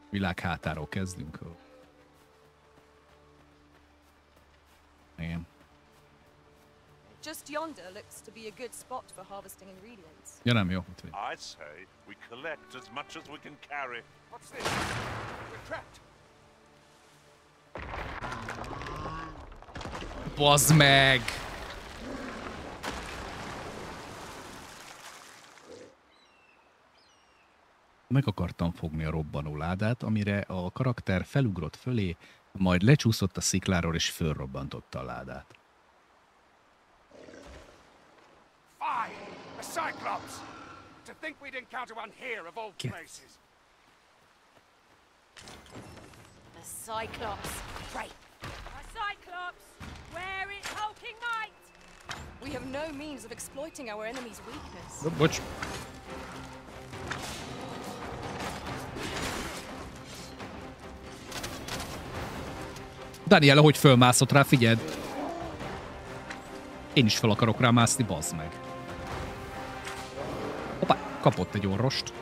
Világ hátáról kezdünk. Igen. Just yonder looks to be a good spot for harvesting ingredients. Ja nem, jó. I'd say we collect as much as we can carry. What's this? We're trapped. Bazd meg! Meg akartam fogni a robbanó ládát, amire a karakter felugrott fölé, majd lecsúszott a szikláról és fölrobbantotta a ládát. Fire! A Cyclops! To think we'd encounter one here of all places. A Cyclops! Right! A Cyclops! Where is hulking might? We have no means of exploiting our enemy's weakness. Bocs. Daniela, hogy fölmászott rá, figyeld! Én is fel akarok rá mászni, bazd meg. Hoppá, kapott egy orrost.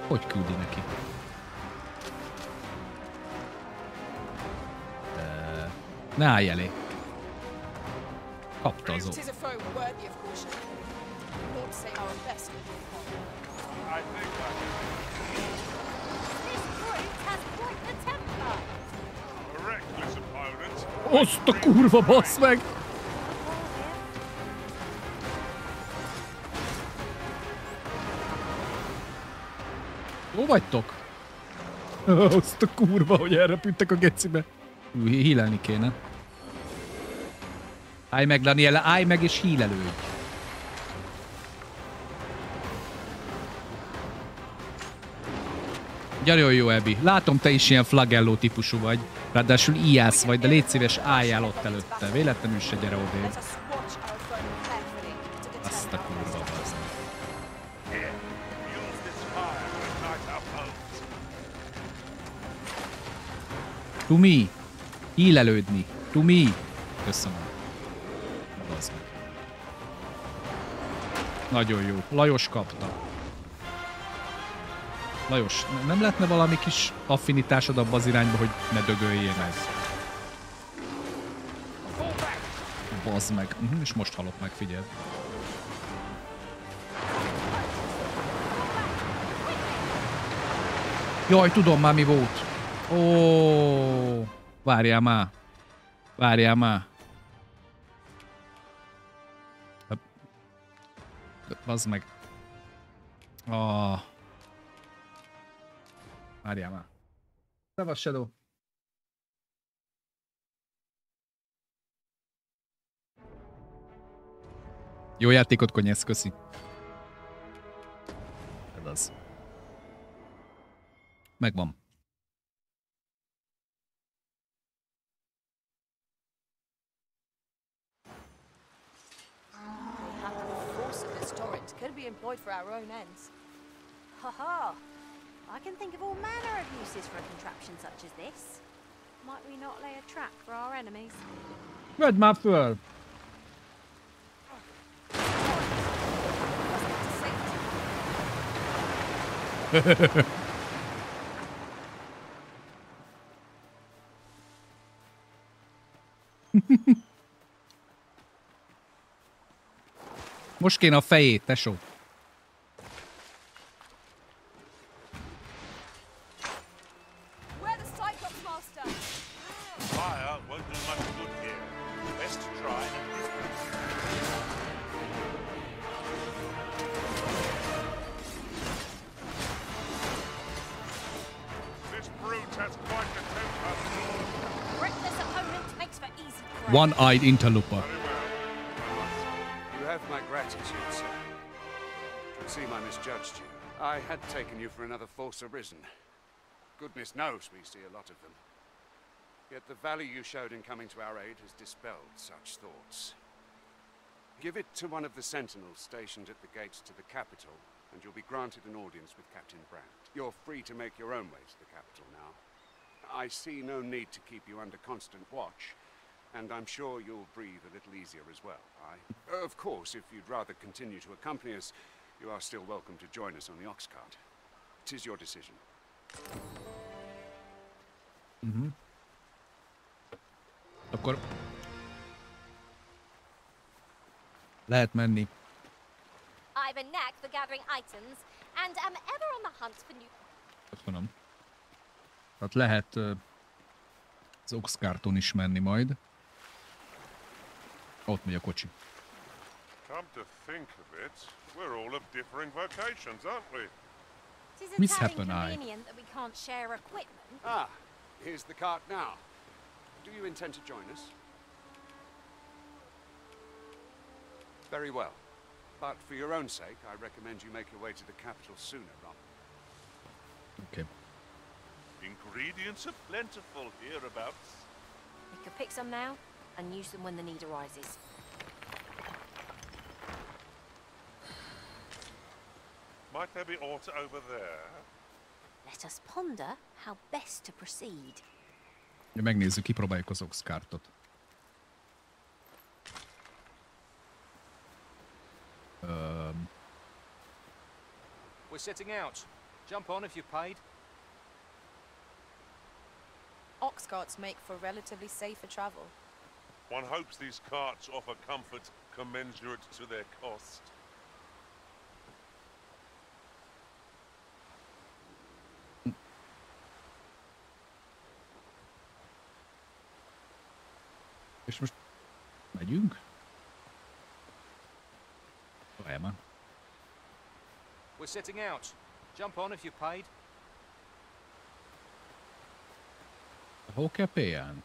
Hogy küldi neki? Ne állj elé. Kapta az orr. Azt a kurva, bassz meg! Jó vagytok? Azt a kurva, hogy elrepültek a gecibe. Hílelni kéne. Állj meg, Daniela, állj meg és hílelődj. Nagyon jó, Ebi. Látom, te is ilyen flagelló típusú vagy. Ráadásul ijász vagy, de légy szíves, álljál ott előtte. Véletlenül se gyere odébb. Azt a kurva, bazd. To me. Hílelődni. To me. Köszönöm. Bazd meg. Nagyon jó. Lajos kapta. Lajos, nem lehetne valami kis affinitásod abba az irányba, hogy ne dögöljél meg? Bazd meg. És most halok meg, figyeld. Jaj, tudom már mi volt. Ó, várjál már. Várjál már. Bazd meg. Várjál már. Szevasz, Shadow. Jó játékot, Konyesz, köszi. Ez az. Megvan. I can think of all manner of uses for a contraption such as this. Might we not lay a trap for our enemies? Vedd már föl! Most kéne a fejét, tesó. One-eyed interloper. You have my gratitude, sir. Should seem I misjudged you. I had taken you for another force arisen. Goodness knows we see a lot of them. Yet the value you showed in coming to our aid has dispelled such thoughts. Give it to one of the sentinels stationed at the gates to the capital, and you'll be granted an audience with Captain Brandt. You're free to make your own way to the capital now. I see no need to keep you under constant watch. And I'm sure you'll breathe a little easier as well, Of course, if you'd rather continue to accompany us, you are still welcome to join us on the ox cart. 'Tis your decision. Akkor lehet menni. I've a knack for gathering items, and am ever on the hunt for new... Köszönöm. Tehát lehet az Oxcarton is menni majd. Ott megy a kocsi. Come to think of it, we're all of differing vocations, aren't we? Tis a Miss tad Happen Eye. inconvenient that we can't share equipment. Ah, here's the cart now. Do you intend to join us? Very well. But for your own sake, I recommend you make your way to the capital sooner rather. Okay. Ingredients are plentiful hereabouts. We could pick some now and use them when the need arises. Might there be aught over there? Let us ponder how best to proceed. Ja, megnézzük, kipróbáljuk az Oxcartot. We're setting out. Jump on if you're paid. Ox carts make for relatively safer travel. One hopes these carts offer comfort commensurate to their cost. És most megyünk? Várjál már. We're setting out. Jump on if you're paid. Hol kell pélyelni?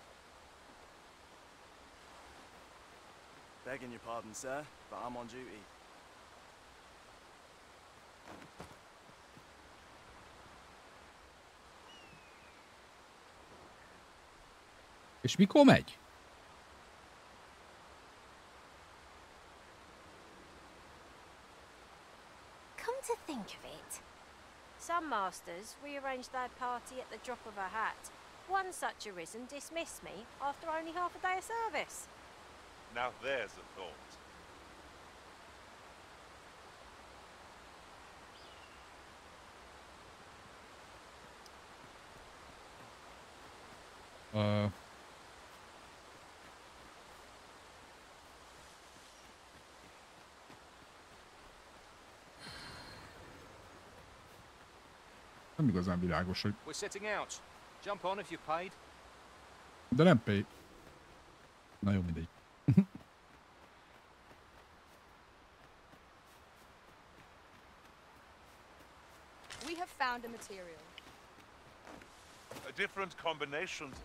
Begging your pardon, sir, but I'm on duty. És mikor megy? Come to think of it, some masters rearrange their party at the drop of a hat. One such arisen dismissed me after only half a day of service. Now there's a thought. Nem igazán világos, hogy... We're setting out. Jump on if you're paid. De nem pay. Na jó, mindegy. We have found a material. Different combinations.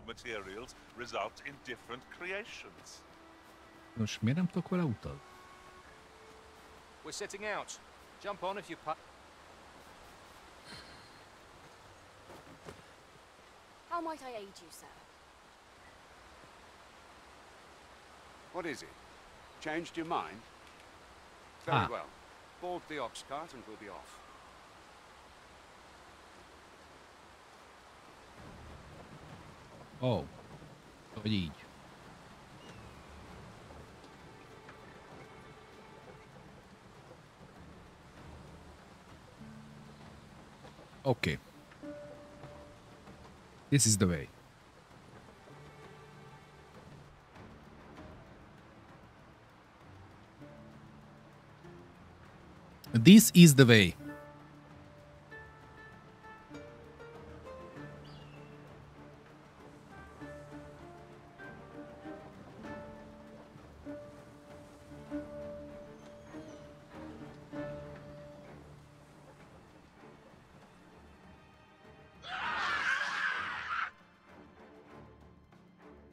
Materials result in different creations. Most miért nem tudok vele utazni? We're setting out. Jump on if you're paid. How might I aid you, sir? What is it? Changed your mind? Very Ah. well. Board the ox cart and we'll be off. Ó. Hogy így. Okay. This is the way. This is the way.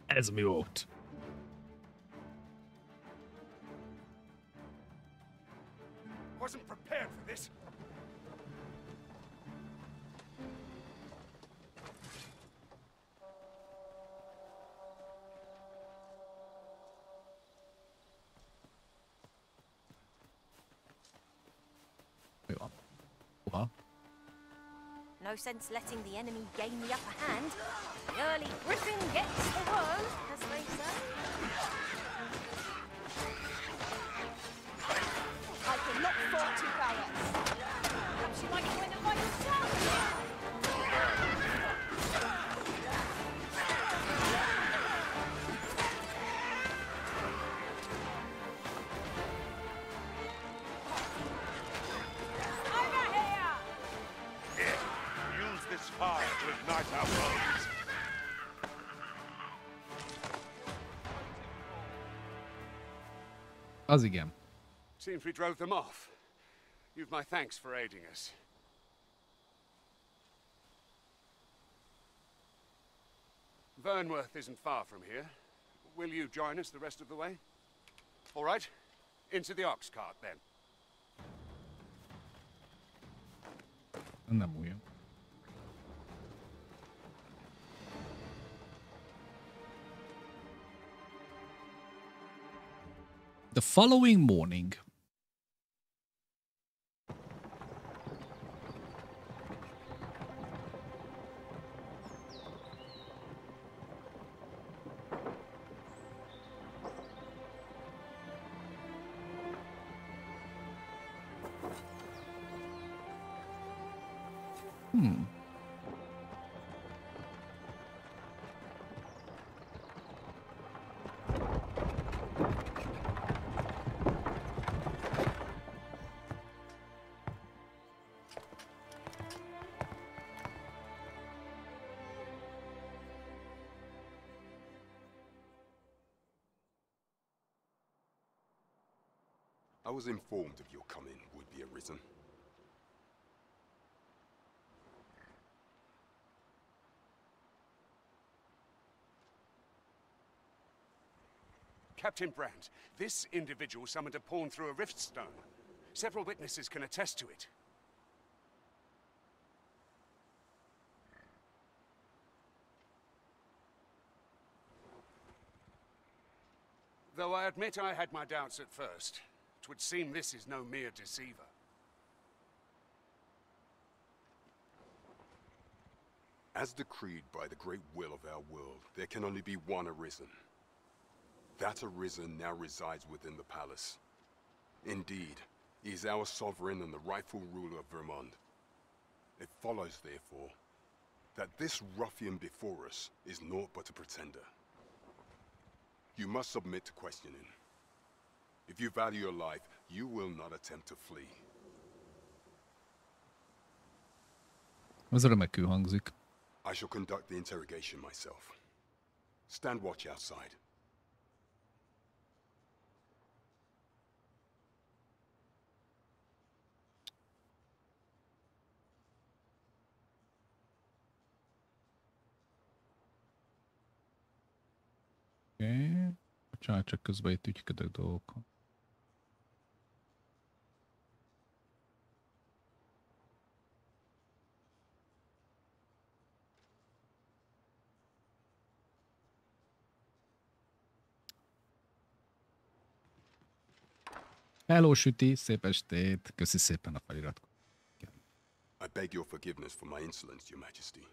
Ez mi volt? Wasn't prepared prepared for this. Jó. Uha. No sense letting the enemy gain the upper hand. The early griffin gets the worm, as they say. I cannot fault two barracks. Perhaps you might join them by yourself. Over here! Here, use this fire to ignite our bones. Az igen. Seems we drove them off. You've my thanks for aiding us. Vernworth isn't far from here. Will you join us the rest of the way? All right. Into the ox cart, then. Nem újra. The following morning. I was informed of your coming would be arisen. Captain Brandt, this individual summoned a pawn through a rift stone. Several witnesses can attest to it. Though I admit I had my doubts at first, it would seem this is no mere deceiver. As decreed by the great will of our world, there can only be one arisen. That arisen now resides within the palace. Indeed, he is our sovereign and the rightful ruler of Vermont. It follows, therefore, that this ruffian before us is naught but a pretender. You must submit to questioning. If you value your life, you will not attempt to flee. Az remekül hangzik. I shall conduct the interrogation myself. Stand watch outside. Oké. Bocsánat, csak közben itt ügyködök dolgokon. Hello, Süti, szép estét. Köszi szépen a feliratkozót. I beg your forgiveness for my insolence, Your Majesty.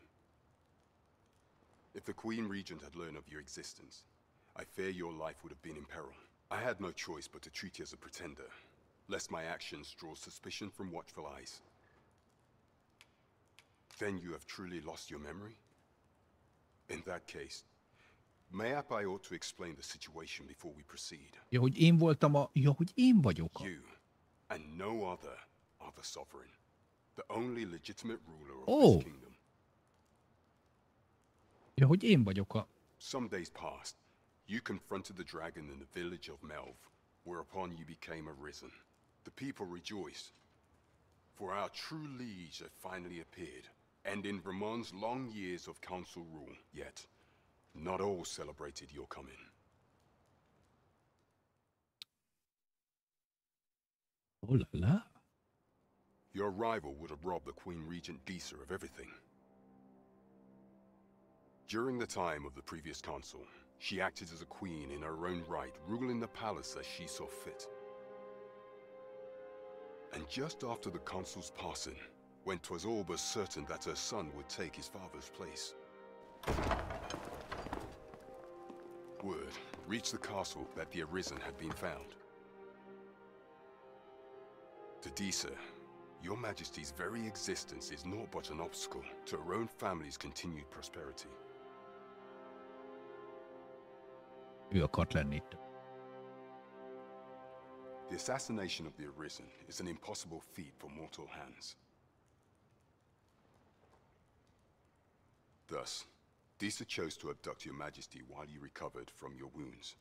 If the Queen Regent had learned of your existence, I fear your life would have been in peril. I had no choice but to treat you as a pretender, lest my actions draw suspicion from watchful eyes. Then you have truly lost your memory? In that case, mayhap I ought to explain the situation before we proceed. Ja, hogy én voltam a... Ja, hogy én vagyok a... You, and no other, are the sovereign. The only legitimate ruler of Oh. this kingdom. Ja, hogy én vagyok a... Some days passed. You confronted the dragon in the village of Melv, whereupon you became arisen. The people rejoiced, for our true liege had finally appeared, and in Vermont's long years of council rule, yet not all celebrated your coming. Oh la la. Your rival would have robbed the Queen Regent Disa of everything. During the time of the previous consul, she acted as a queen in her own right, ruling the palace as she saw fit. And just after the consul's passing, when 'twas all but certain that her son would take his father's place, word reached the castle that the Arisen had been found. To Disa, your Majesty's very existence is naught but an obstacle to her own family's continued prosperity. Ő akart lenni itt. The assassination of the Arisen is an impossible feat for mortal hands. Thus, Disa chose to abduct your Majesty while you recovered from your wounds,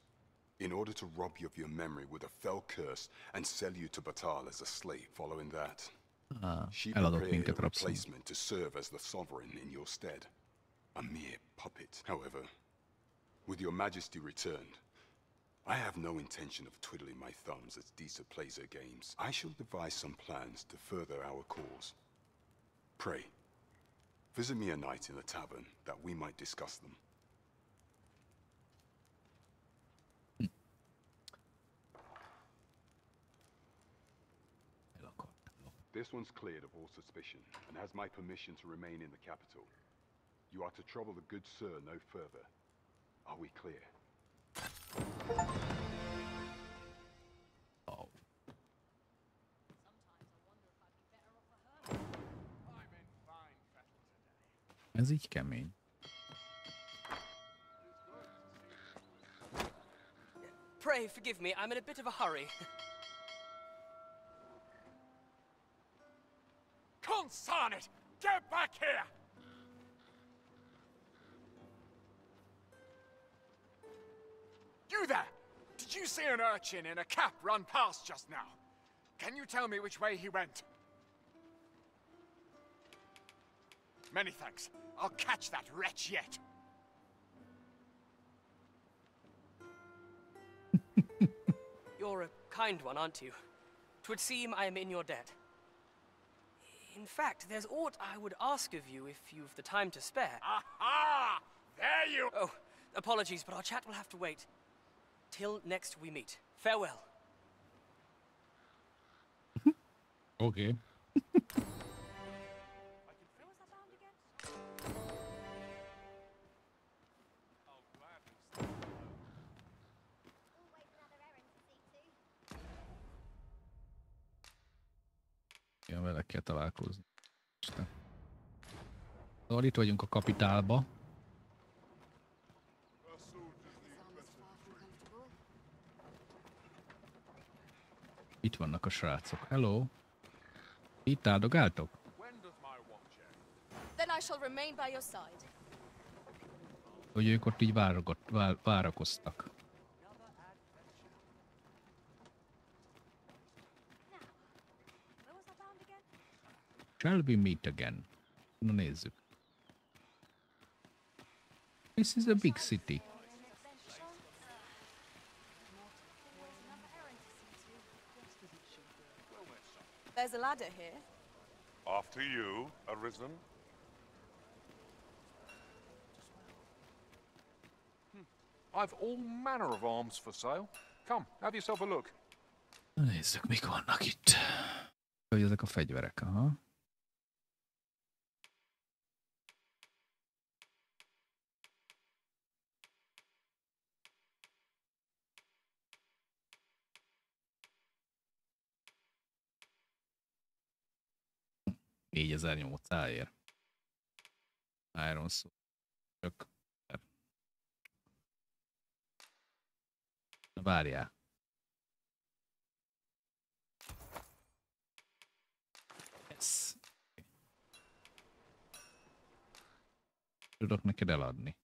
in order to rob you of your memory with a fell curse and sell you to Batal as a slave. Following that, she eladott prepared a minket rabszolga. replacement to serve as the sovereign in your stead. A mere puppet. However, with your Majesty returned, I have no intention of twiddling my thumbs as Disa plays her games. I shall devise some plans to further our cause. Pray, visit me a night in the tavern that we might discuss them. This one's cleared of all suspicion and has my permission to remain in the capital. You are to trouble the good sir no further. Are we clear? Oh. Ez így kemény. Pray forgive me, I'm in a bit of a hurry. Consign it! Get back here! You there! Did you see an urchin in a cap run past just now? Can you tell me which way he went? Many thanks. I'll catch that wretch yet. You're a kind one, aren't you? 'Twould seem I am in your debt. In fact, there's aught I would ask of you if you've the time to spare. Aha! There you... Oh, apologies, but our chat will have to wait. Till next we meet. Farewell. Okay. Ja, vele kell találkozni. Isten. Szóval itt vagyunk a kapitálba. Itt vannak a srácok. Hello! Itt áldogáltok? Then I shall remain by your side. Hogy ők ott így várakoztak. Shall we meet again? Na nézzük. This is a big city. There's a ladder here. After you, Arisen. I've all manner of arms for sale. Come, have yourself a look. Na nézzük, mik vannak itt. Hogy ezek a fegyverek, aha. $4800-ért. Iron Sword. Csak... Na várjál. Yes. Tudok neked eladni.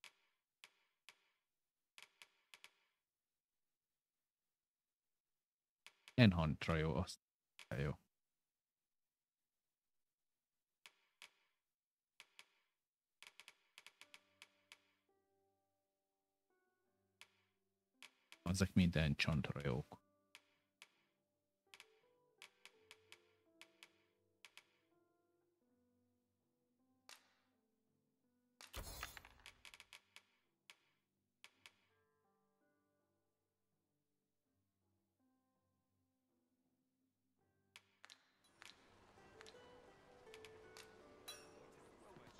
Enhantra jó, azt jó. Ezek minden csontra jók.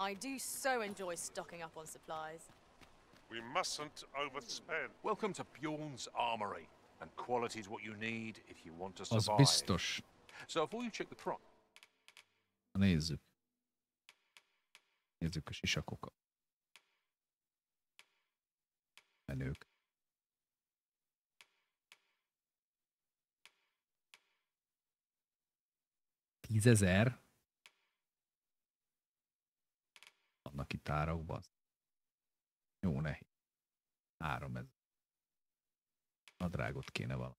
I do so enjoy stocking up on supplies. We mustn't overspend. Welcome to Bjorn's Armory. And quality's what you need if you want to Az survive. biztos. So before you check the price. Nézzük. Nézzük a sisakokat. Menők. $10,000? Vannak itt árakban. Jó, nehéz. 3000. A drágot kéne valami.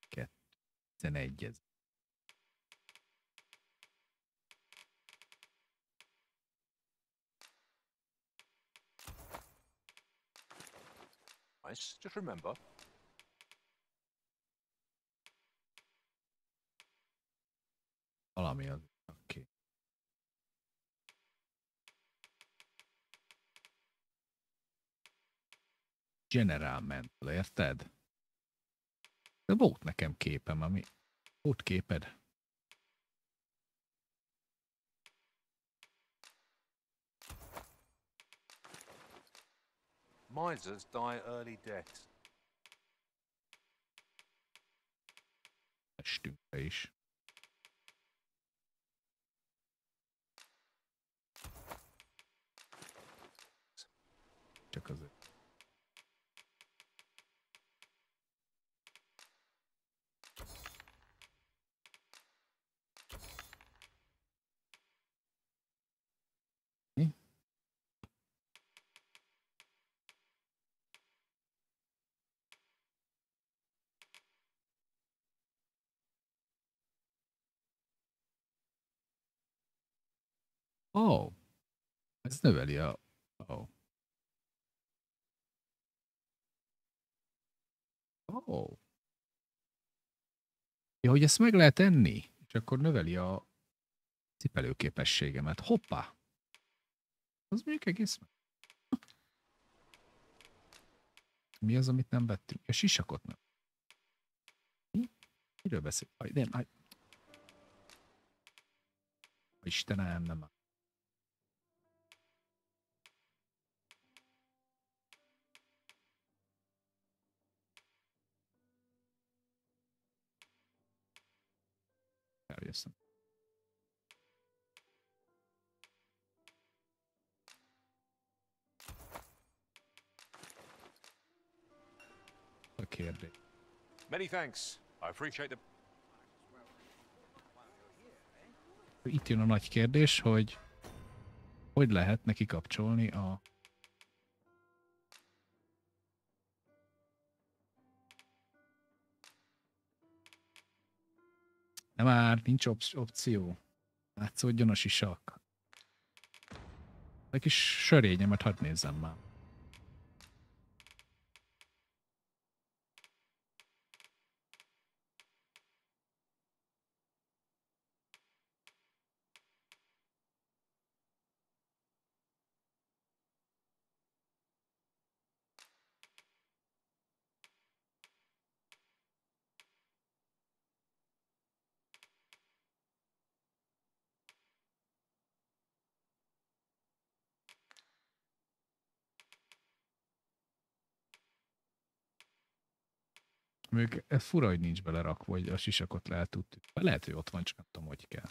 Kettő. 11 000. Nice. Just remember. Valami az. Oké. General Mental, érted? De volt nekem képem, ami... Volt képed? Misers die early deaths. Estünkre is. Csak azért. Mi? Ó, ez növeli a... Ó. Ó. Ja, hogy ezt meg lehet enni, és akkor növeli a cipelőképességemet. Hoppá! Az mondjuk egész... Mi az, amit nem vettünk? A sisakot nem. Mi? Miről beszél? Aj, nem, aj. Istenem, nem. Eljösszem. A kérdés. Many thanks. I appreciate the... Itt jön a nagy kérdés, hogy hogy lehet neki kapcsolni a... Nem már, nincs opció. Látszódjon a sisak. Egy kis sörényemet hadd nézzem már. Még ez fura, hogy nincs belerakva, hogy a sisakot lehet tudni. Lehet, hogy ott van, csak nem tudom, hogy kell.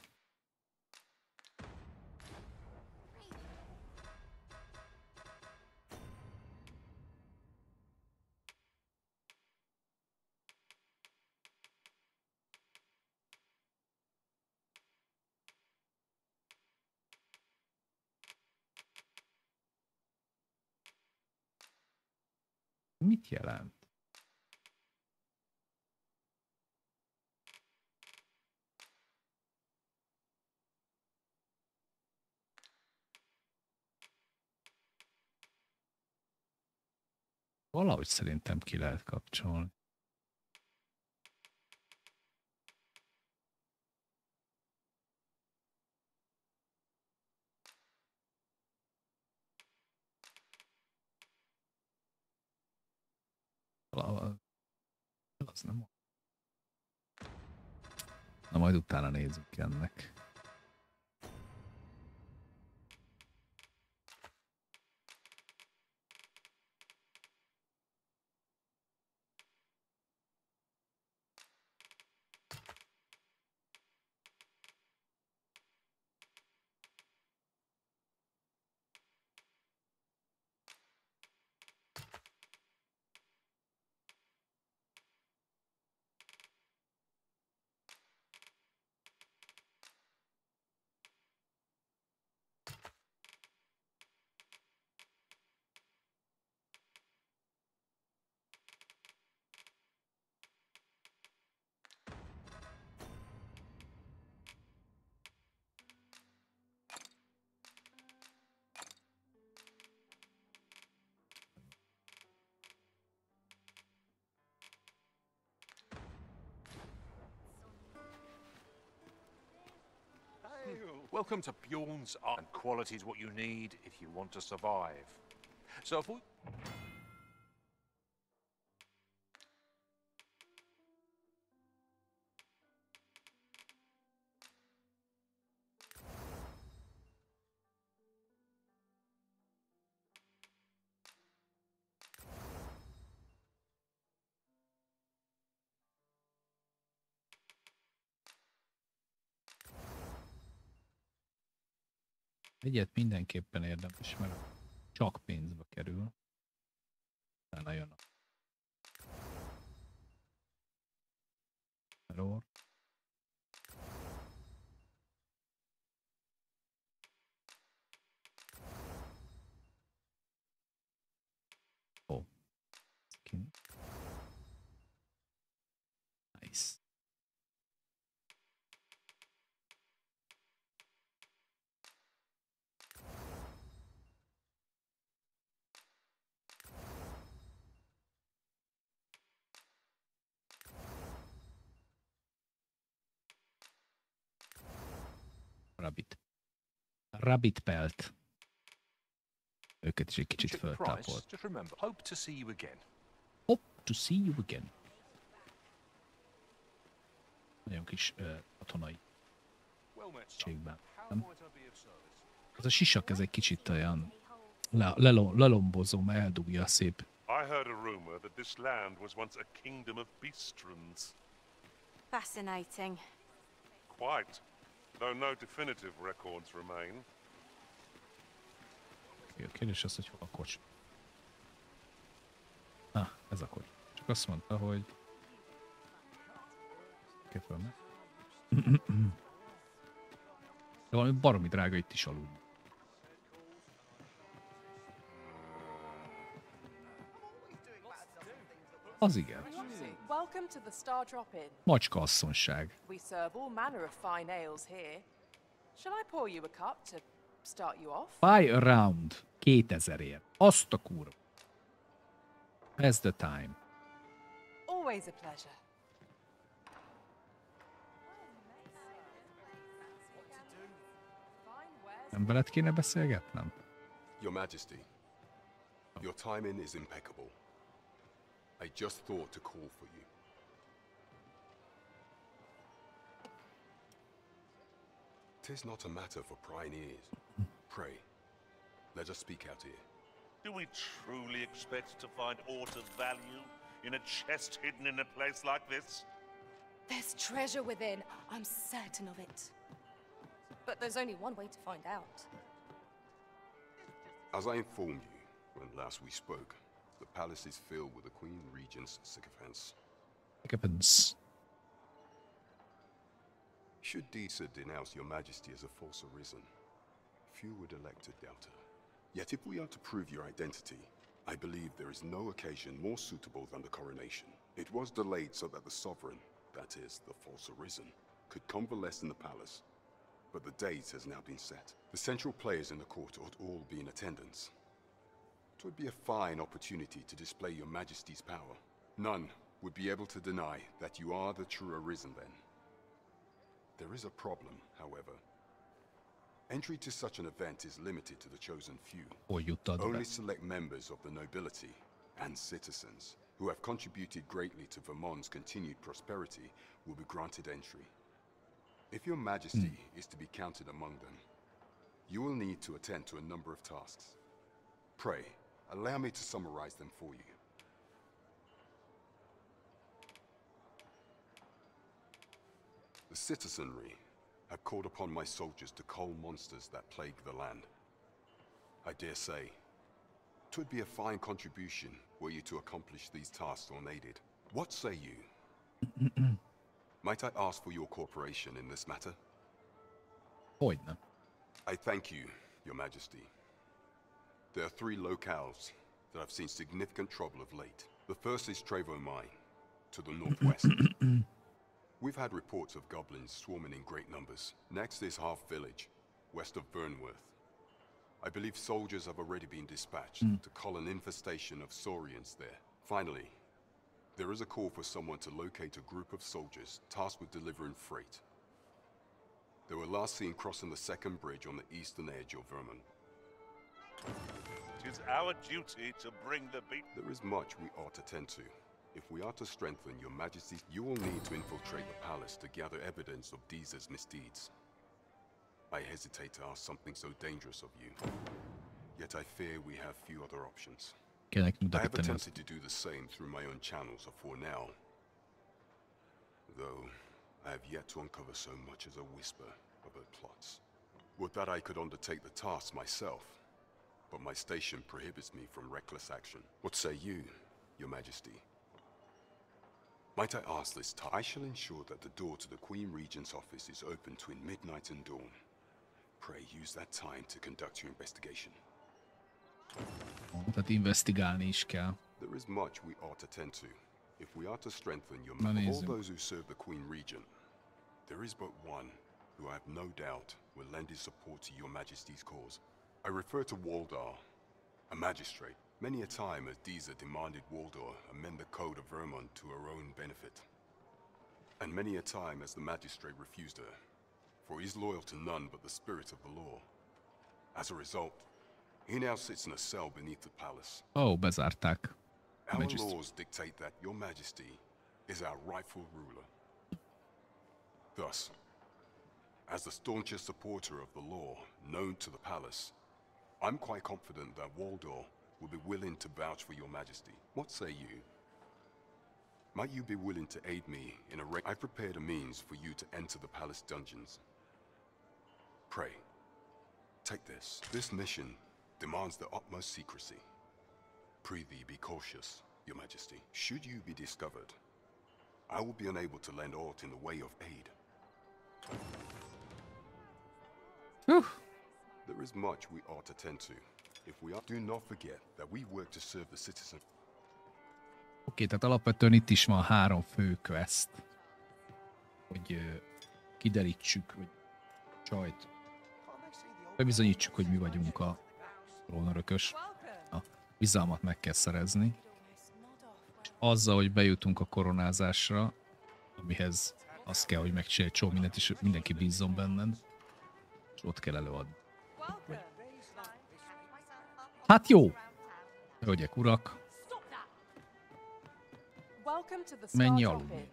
Mit jelent? Valahogy szerintem ki lehet kapcsolni. Az nem. Na majd utána nézzük ennek. Welcome to Bjorn's art, and quality is what you need if you want to survive. So if we... Egyet mindenképpen érdemes, mert csak pénzbe kerül. Utána jön a error. Ó. Skin. Nice. Rabbit pelt. Őket is egy kicsit föltápolt. Just remember, hope to see you again. Hope to see you again. Nagyon kis katonai egységben. Ez a sisak, ez egy kicsit olyan lelombozom, eldugja szép. I heard a rumor that this land was once a kingdom of beastrons. Fascinating. Quite, though no definitive records remain. A kérdés az, hogy hol a kocs. Ez a kocs. Csak azt mondta, hogy... De valami baromi drága itt is aludni. Az igen. Macska asszonyság. We serve all manner of fine ales here. Shall I pour you a cup to start you off? Buy a round. 2000-ért. Azt a kurva. That's the time. Always a pleasure. Nem veled kéne beszélgetnem? Your Majesty, your timing is impeccable. I just thought to call for you. "'Tis not a matter for prying ears. Pray, let us speak out here. Do we truly expect to find aught of value in a chest hidden in a place like this? There's treasure within. I'm certain of it. But there's only one way to find out. As I informed you when last we spoke, the palace is filled with the Queen Regent's sycophants. Sycophants. Should Disa denounce your Majesty as a false arisen, few would elect to doubt her. Yet if we are to prove your identity, I believe there is no occasion more suitable than the coronation. It was delayed so that the sovereign, that is, the false arisen, could convalesce in the palace. But the date has now been set. The central players in the court ought all be in attendance. It would be a fine opportunity to display your Majesty's power. None would be able to deny that you are the true arisen then. There is a problem, however. Entry to such an event is limited to the chosen few. Only select members of the nobility and citizens who have contributed greatly to Vermont's continued prosperity will be granted entry. If your majesty is to be counted among them, you will need to attend to a number of tasks. Pray, allow me to summarize them for you. The citizenry have called upon my soldiers to cull monsters that plague the land. I dare say, 'twould be a fine contribution were you to accomplish these tasks unaided. What say you? Might I ask for your cooperation in this matter? Hogyne. I thank you, Your Majesty. There are 3 locales that have seen significant trouble of late. The first is Trevo Mine, to the northwest. We've had reports of goblins swarming in great numbers. Next is Half Village, west of Burnworth. I believe soldiers have already been dispatched to cull an infestation of saurians there. Finally, there is a call for someone to locate a group of soldiers tasked with delivering freight. They were last seen crossing the second bridge on the eastern edge of Vermont. It is our duty to bring the beat. There is much we ought to tend to. If we are to strengthen your majesty, you will need to infiltrate the palace to gather evidence of Deezer's misdeeds. I hesitate to ask something so dangerous of you. Yet I fear we have few other options. I have attempted to do the same through my own channels for now. Though I have yet to uncover so much as a whisper of her plots. Would that I could undertake the task myself, but my station prohibits me from reckless action. What say you, Your Majesty? Might I ask this time? I shall ensure that the door to the Queen Regent's office is open between midnight and dawn. Pray use that time to conduct your investigation. Tehát investigálni is kell. There is much we ought to tend to. If we are to strengthen your all those who serve the Queen Regent, there is but one who I have no doubt will lend his support to your Majesty's cause. I refer to Waldar, a magistrate. Many a time has Deezer demanded Waldar amend the code of Vermont to her own benefit. And many a time has the magistrate refused her, for he is loyal to none but the spirit of the law. As a result, he now sits in a cell beneath the palace. Oh, bezárták. Our laws dictate that your majesty is our rightful ruler. Thus, as the staunchest supporter of the law known to the palace, I'm quite confident that Waldor will be willing to vouch for your majesty. What say you? Might you be willing to aid me in I've prepared a means for you to enter the palace dungeons. Pray, take this. This mission demands the utmost secrecy. Prithee, be cautious, your majesty. Should you be discovered, I will be unable to lend aught in the way of aid. There is much we ought to tend to. If we are, do not forget that we work to serve the citizen. Oké, tehát alapvetően itt is van 3 fő quest, hogy kiderítsük, hogy csajt, bebizonyítsuk, hogy mi vagyunk a trónörökös. A bizalmat meg kell szerezni. És azzal, hogy bejutunk a koronázásra, amihez az kell, hogy megcsinálj csomó mindent, és mindenki bízzon benned, és ott kell előadni. Hát jó! Hölgyek, urak! Menj aludni.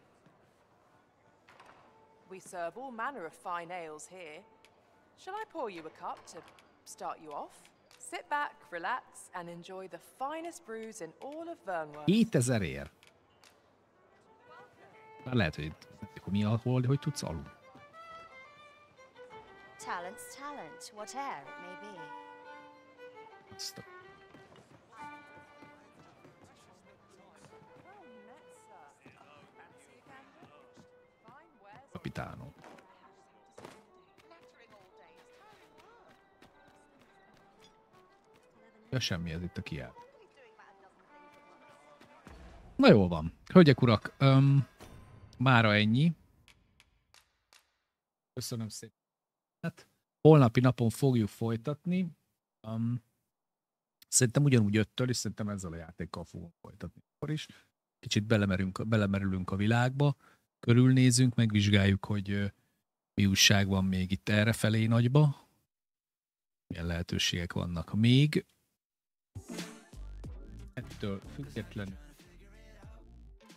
We serve all manner of fine ales here. Shall I pour you a cup to start you off? Sit back, relax, and enjoy the finest brews in all of Vernworth. 7000 ér. Már lehet, hogy mi alkohol, hogy tudsz aludni. Talent's talent, whatever it may be. Azt a... Capitano. Ja, semmi, ez itt a kiáll. Na jól van. Hölgyek, urak, mára ennyi. Köszönöm szépen. Hát, holnapi napon fogjuk folytatni. Szerintem ugyanúgy 5-től, és szerintem ezzel a játékkal fogunk folytatni akkor is. Kicsit belemerülünk a világba, körülnézünk, megvizsgáljuk, hogy mi újság van még itt errefelé nagyba. Milyen lehetőségek vannak még. Ettől függetlenül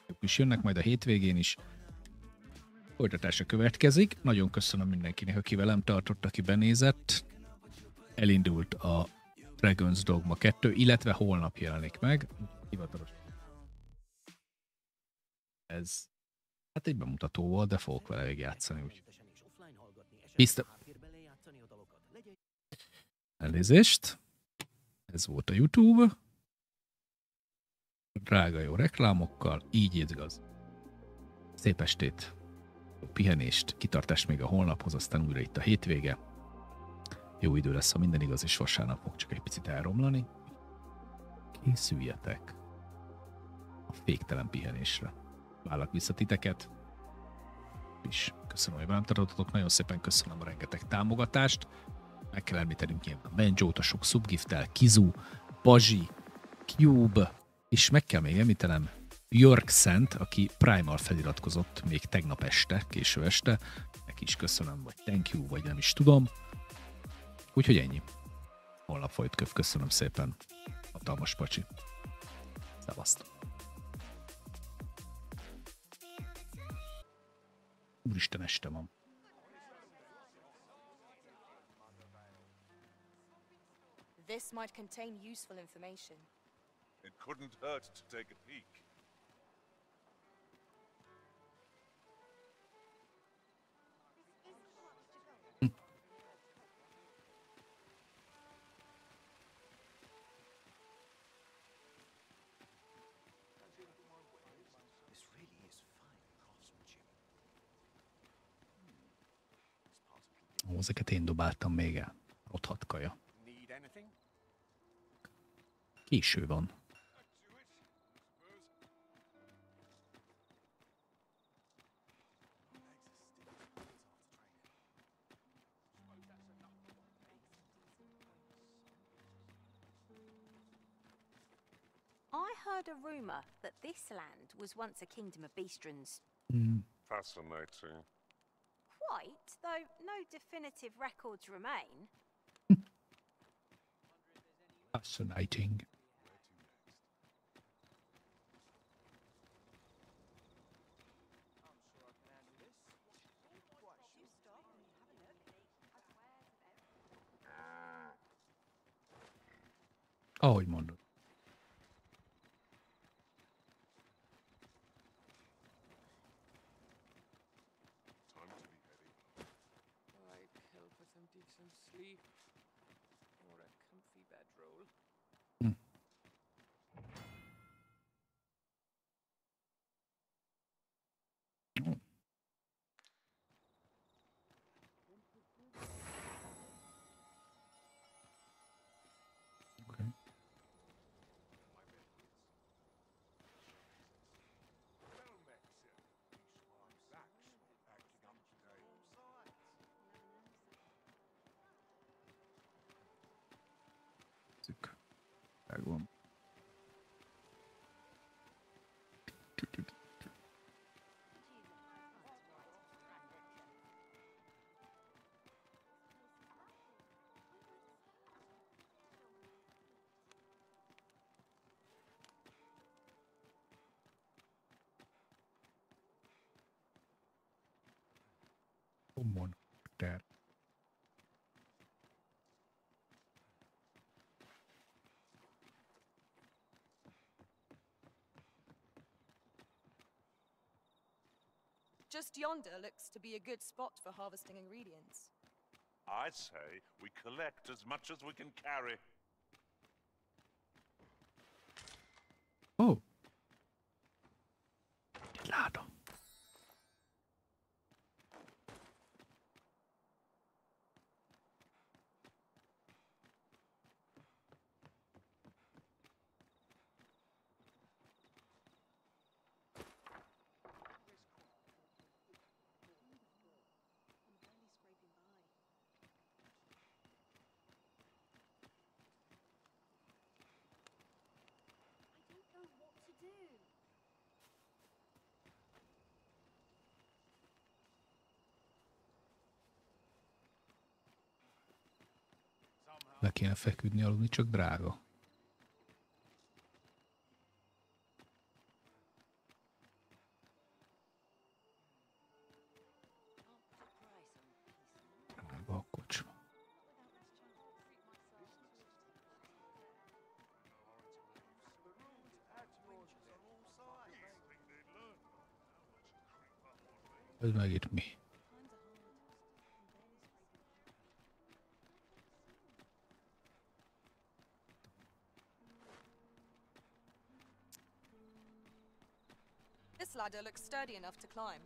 Ők is jönnek majd a hétvégén is. Folytatása következik. Nagyon köszönöm mindenkinek, aki velem tartott, aki benézett. Elindult a Dragon's Dogma 2, illetve holnap jelenik meg. Hivatalos. Ez hát egy bemutató volt, de fogok vele végigjátszani, úgy. Hiszem. Elnézést. Ez volt a YouTube. Drága jó reklámokkal, így igaz. Szép estét, jó pihenést, kitartást még a holnaphoz, aztán újra itt a hétvége. Jó idő lesz, ha minden igaz, és vasárnap fog csak egy picit elromlani. Készüljetek a féktelen pihenésre. Várlak vissza titeket. És köszönöm, hogy velem tartottatok, nagyon szépen köszönöm a rengeteg támogatást. Meg kell említenünk nyilván Benjo-t, a sok subgiftel, Kizu, Bazsi, Cube, és meg kell még említenem Björk Szent, aki Primal feliratkozott még tegnap este, késő este. Neki is köszönöm, vagy thank you, vagy nem is tudom. Úgyhogy ennyi. Holnap folyt köszönöm szépen. Hatalmas pacsi. Szevasztok. Úristen, este van. This might contain useful information. It couldn't hurt to take a peek. Ó, ezeket én dobáltam még el. Rothadt kaja. Késő van. I heard a rumour that this land was once a kingdom of beastrons. Fascinating. Quite, though no definitive records remain. Fascinating. Ahogy mondod. Megvan. Common ter. Just yonder looks to be a good spot for harvesting ingredients. I say we collect as much as we can carry. Oh. Láda. Le kéne feküdni, aludni, csak drága. Ez meg itt mi? This ladder looks sturdy enough to climb.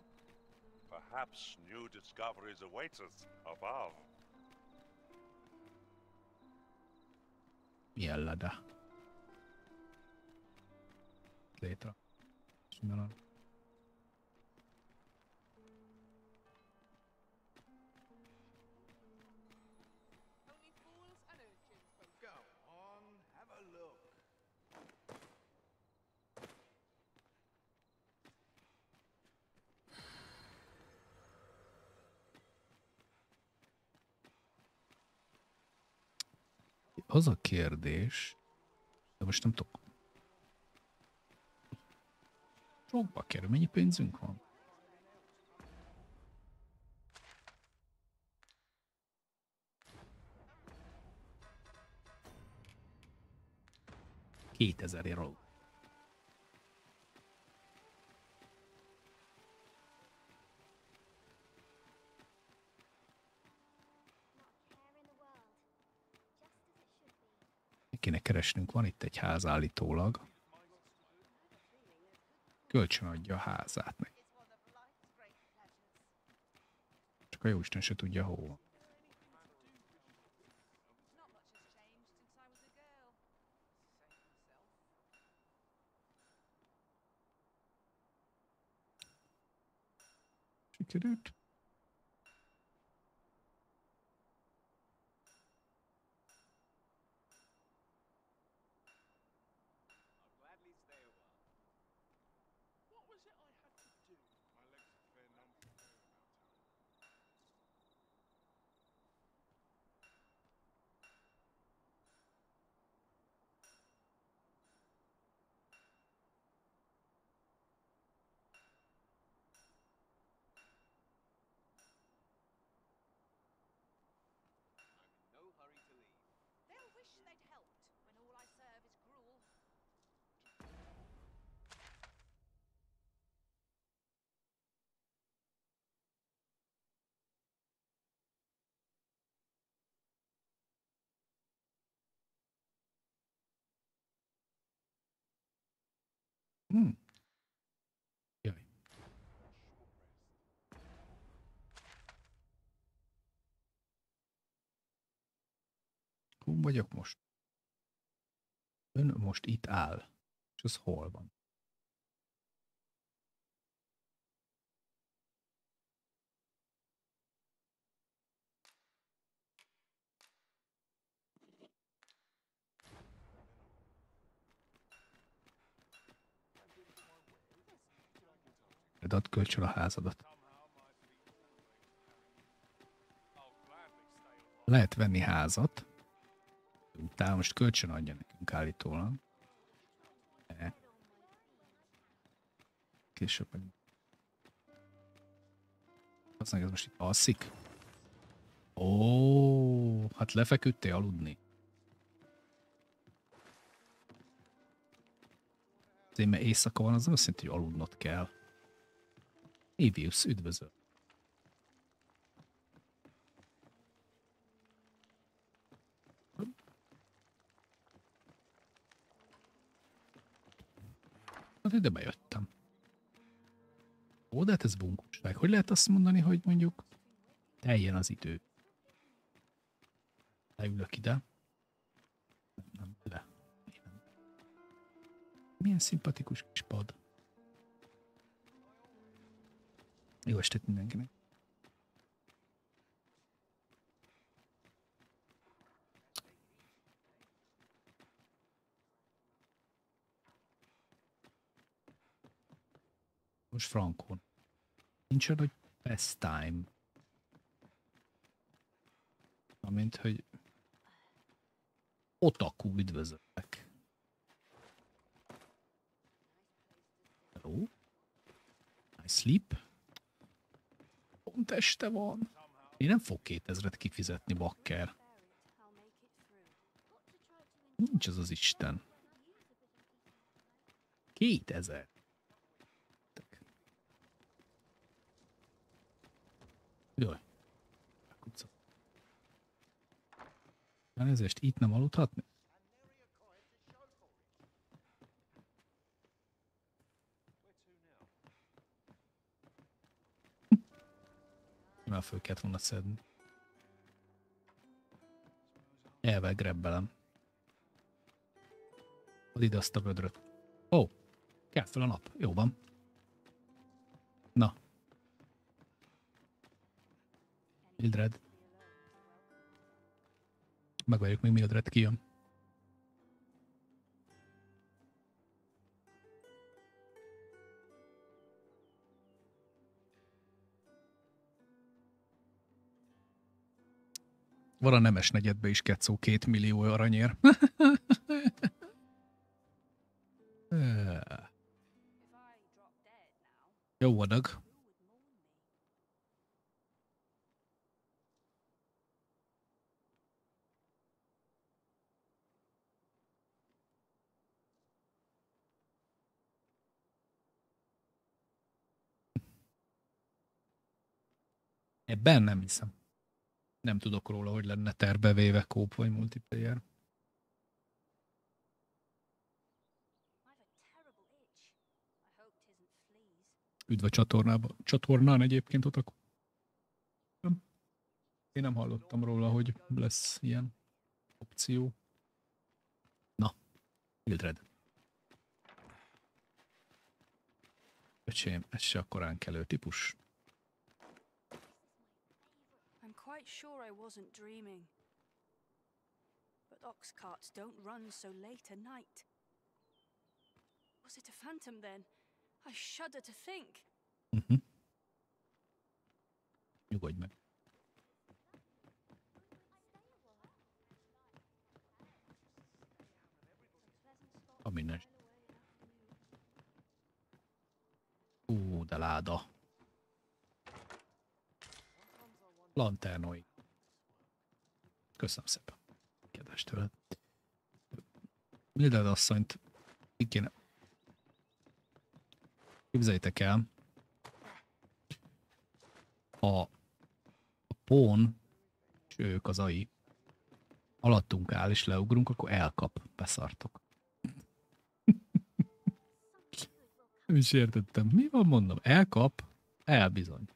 Perhaps new discoveries await us above. Milyen lada? Létre. Simán. Az a kérdés, de most nem tudok. Sokba kerül, mennyi pénzünk van? $2000 alul. Kéne keresnünk, van itt egy ház állítólag. Kölcsön adja a házát neki. Csak a jóisten se tudja hol. Sikerült. They'll wish they'd helped when all I serve is gruel. Jaj. Hol vagyok most? Ön most itt áll. És az hol van? Add kölcsön a házadat. Lehet venni házat. Utána most kölcsön adja nekünk állítólag. Később meg... Aztán ez most itt alszik. Ó, hát lefeküdtél aludni. Azért, mert éjszaka van, az nem azt jelenti, hogy aludnod kell. Avius, üdvözöl. Hát ide bejöttem. Ó, de hát ez bunkóság. Hogy lehet azt mondani, hogy mondjuk teljen az idő? Leülök ide. Nem, le. Milyen szimpatikus kis pad. Jó estét mindenkinek. Most frankon. Nincs olyan, hogy best time. Amint, hogy otaku üdvözöllek. Hello? I sleep? Pont este van. Én nem fog 2000-et kifizetni, bakker. Nincs az az Isten. 2000. Jaj. Elnézést, itt nem aludhatni? Már föl kellett volna szedni. Elvel grebbelem. Add ide azt a vödröt. Ó, kell fel a nap. Jó van. Na. Mildred. Megvárjuk, még Mildred kijön. Van a nemes negyedbe is Kecó 2 millió aranyér. Jó adag. Ebben nem hiszem. Nem tudok róla, hogy lenne terbevéve kóp vagy multiplayer. Üdv a csatornán egyébként ott akkor. Én nem hallottam róla, hogy lesz ilyen opció. Na, Mildred. Öcsém, ez se a korán kelő típus. I'm quite sure I wasn't dreaming. But ox carts don't run so late at night. Was it a phantom then? I shudder to think. Nyugodj meg. A minden. De láda. Lanternói. Köszönöm szépen. Kedves tőled. Mildred asszonyt ki kéne... Képzeljétek el, a pón, és ők az AI, alattunk áll és leugrunk, akkor elkap, beszartok. Nem is értettem. Mi van, mondom? Elkap, elbizony.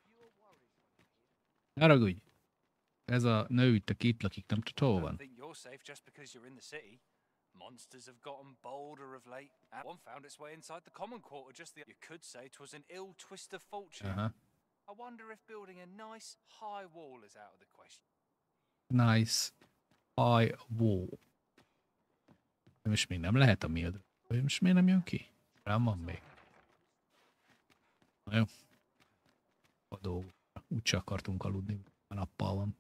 Haragudj! Ez a nő itt, aki itt lakik, nem tudod, hol van? Monsters have gotten bolder of late. One found its way inside the common quarter just the... You could say 'twas an ill twist of fortune. I wonder if building a nice high wall is out of the question. Nice high wall. Most még nem lehet a Mildred. Most miért nem jön ki? Nem van még. Na jó. A dolgok. Úgyse akartunk aludni. A nappal van.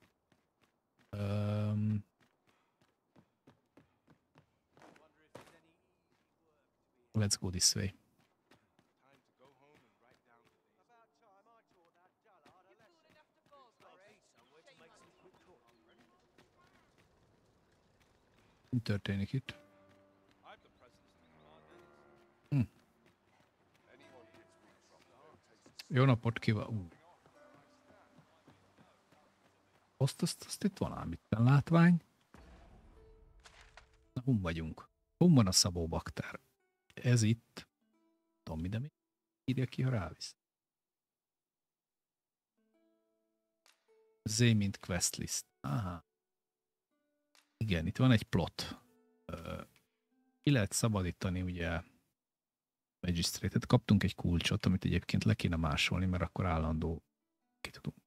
Let's go this way. Mi történik itt? Jó napot kívánok! Azt itt van ám itten látvány. Na, hon vagyunk. Hon van a szabó baktár? Ez itt. Tudom, de mi? Írja ki, ha rávisz. Z mint questlist. Aha. Igen, itt van egy plot. Ki lehet szabadítani, ugye, magistrate-et. Kaptunk egy kulcsot, amit egyébként le kéne másolni, mert akkor állandó ki tudunk.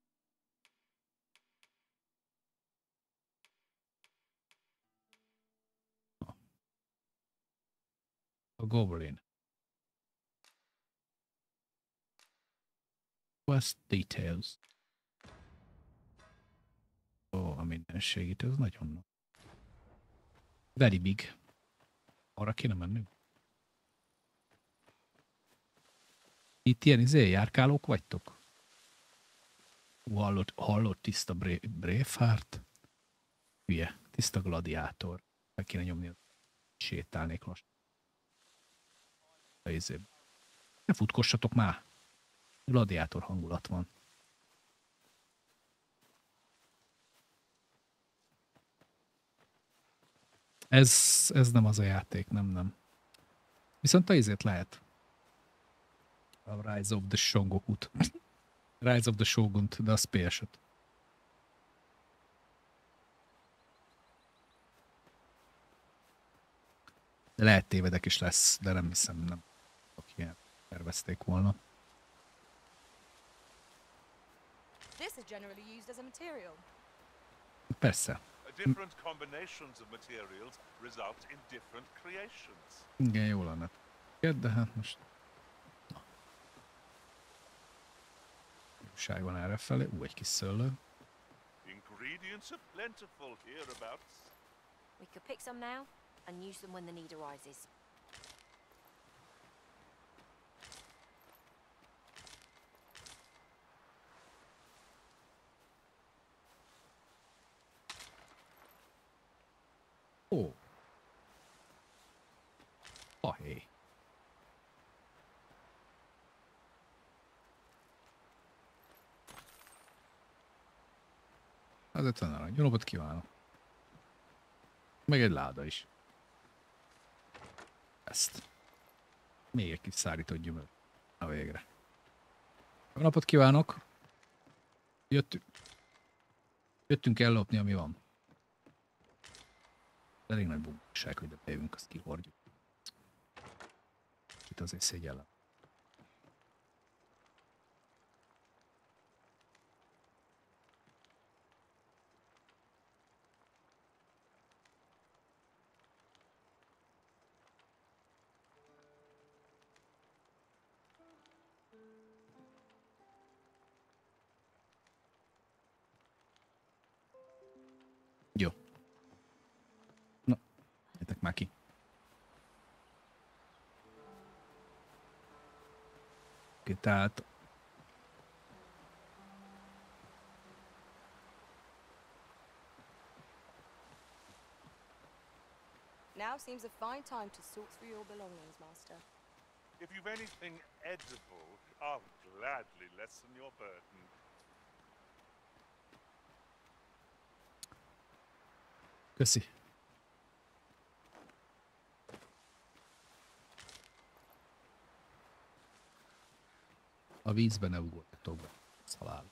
A Goblin. Quest details. Ó, a mindenség itt, ez nagyon nagy. Very big. Arra kéne mennünk. Itt ilyen járkálók vagytok? Hallott tiszta Braveheart. Hülye, tiszta gladiátor. Meg kéne nyomni, sétálnék most. Ne futkossatok már! Gladiátor hangulat van. Ez nem az a játék, nem. Viszont a izét lehet. A Rise of the Shogun-t. Rise of the Shogun-t, de az PS5. De lehet tévedek is lesz, de nem hiszem, nem. Ilyen tervezték volna. This is generally used as a material. Persze. Different combinations of materials result in different creations. Igen, jó lenne. De hát most... Jóság van errefelé. Egy kis szőlő. Ingredients are plentiful hereabouts. We could pick some now and use them when the need arises. Ó. Ahé. Az 50 arany. Jó napot kívánok. Meg egy láda is. Ezt. Még egy kis szárított gyümölcs. A végre. Jó napot kívánok. Jöttünk ellopni, ami van. Elég nagy bunkság, hogy bejövünk, azt kihordjuk. Itt azért szégyellem. Jó. Na, jöttek már ki. Oké, tehát... Now seems a fine time to sort through your belongings, Master. If you've anything edible, I'll gladly lessen your burden. Köszi. A vízben ne ugorjatok be. Ez halál.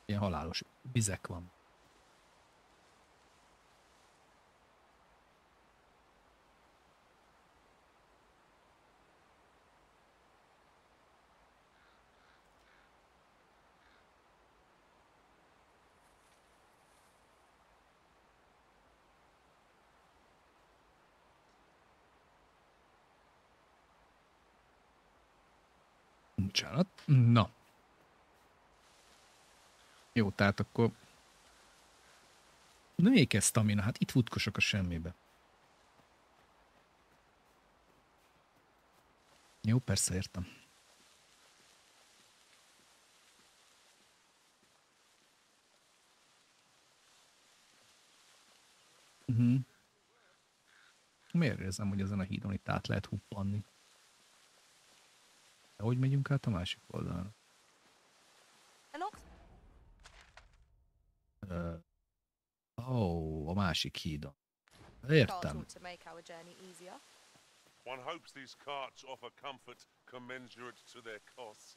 Ilyen halálos vizek van. Bocsánat. Na. Jó, tehát akkor... De még ez stamina, hát itt futkosok a semmibe. Jó, persze értem. Miért érzem, hogy ezen a hídon itt át lehet huppanni? De hogy megyünk át a másik oldalra? A másik hídon. Értem. One hopes these carts offer comfort commensurate to their cost.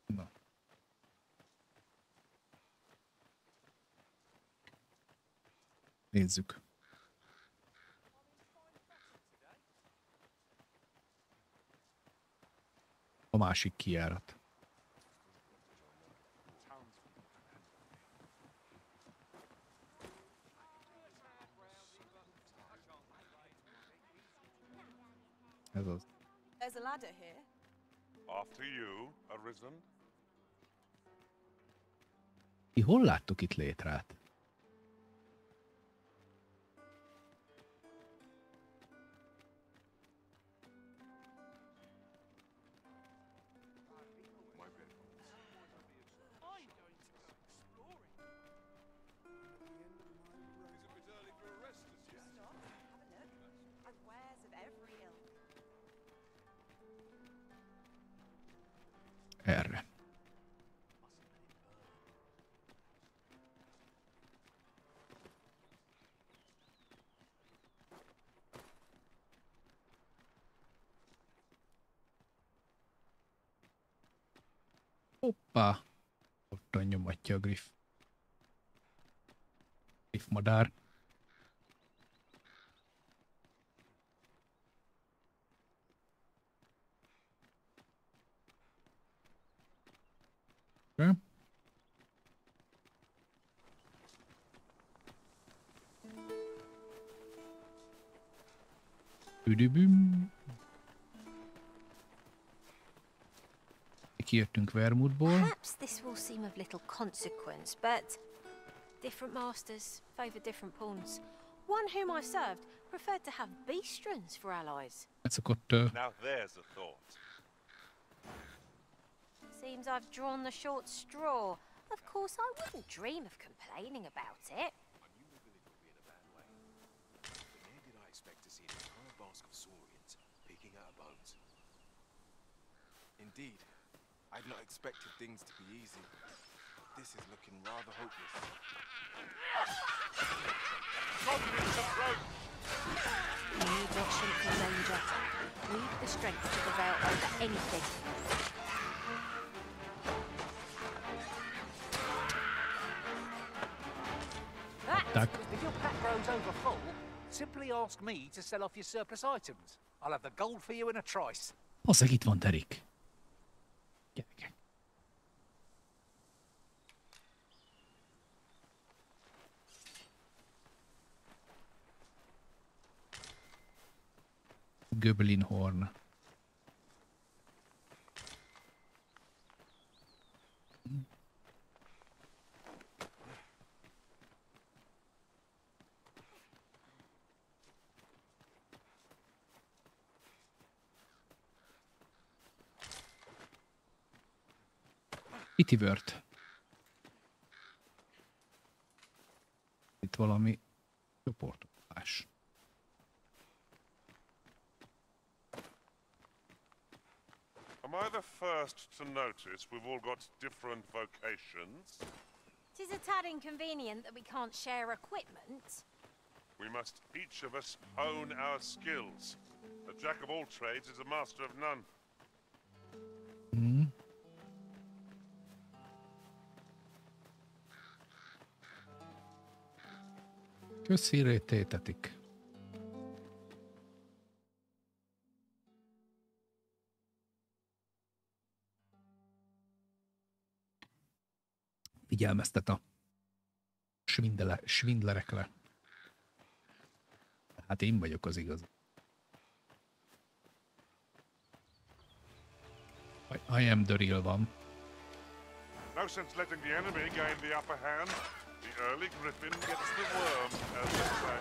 Na. Nézzük. A másik kijárat. Ez az. There's a ladder here. After you, Arisen. Ti hol láttok itt létrát? Erre. Hoppá! Ott nyomatja a griff. Griff madár. Okay. Üdübüm. Kijöttünk Vermutból. Perhaps this will seem of little consequence, but different masters favor different pawns. One whom I served preferred to have beastrons for allies. Ez szokott... Now there's a thought. Seems I've drawn the short straw. Of course, I wouldn't dream of complaining about it. I knew the village would be in a bad way. But never did I expect to see an entire basque of saurians picking out bones. Indeed, I'd not expected things to be easy. This is looking rather hopeless. You need not shrink from danger. We've the strength to prevail over anything. If your pack grows over full, simply ask me to sell off your surplus items. I'll have the gold for you in a trice. Basszeg, itt van Derek. Gyerekek. Goblin horn. Itivört. Itt valami csoportolás. Am I the first to notice we've all got different vocations? 'Tis a tad inconvenient that we can't share equipment. We must each of us own our skills. A jack of all trades is a master of none. Köszi, rététetik. Figyelmeztet a svindlerekre. Hát én vagyok az igaz. I am the real one. No sense letting the enemy gain the upper hand. The early griffin gets the worm, as they say.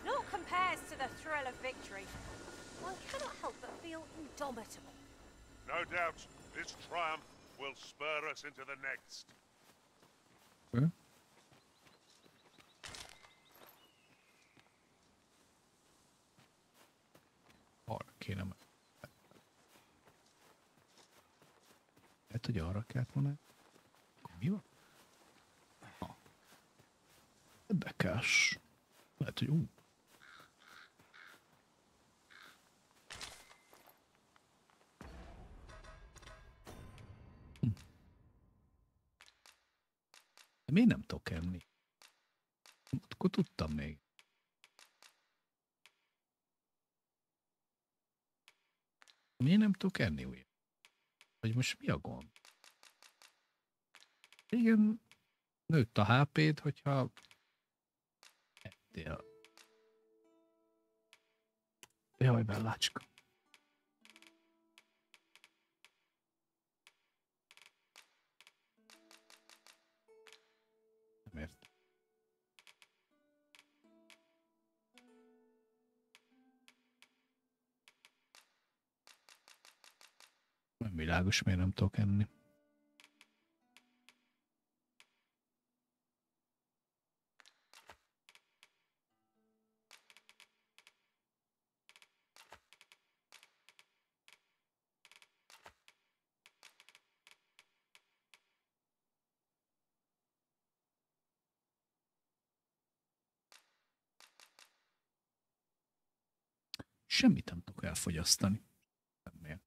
Naught compares to the thrill of victory. One cannot help but feel indomitable. No doubt, this triumph will spur us into the next. Arra kéne meg. Lehet, hogy arra kellett volna. Akkor mi van? Érdekes. Lehet, hogy De miért nem tudok enni? Akkor tudtam még. Miért nem tudok enni úgy? Hogy most mi a gond? Igen, nőtt a HP-d, hogyha ettél. Jaj, Bellácska. Nem értem. Nem világos, miért nem tudok enni. semmit nem tudok elfogyasztani. Semmiért.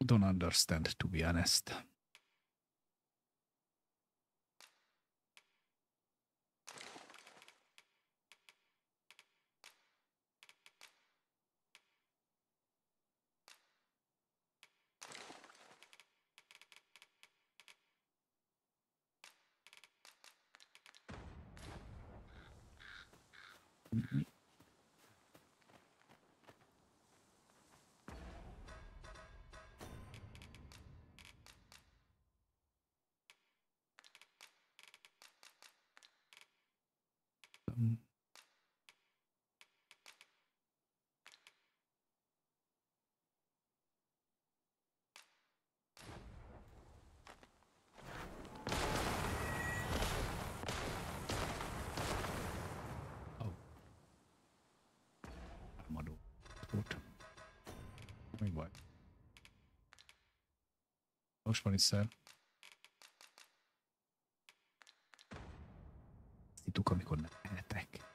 Don't understand, to be honest. Mi baj? Most van is szer. Hittük, amikor nem lehetek.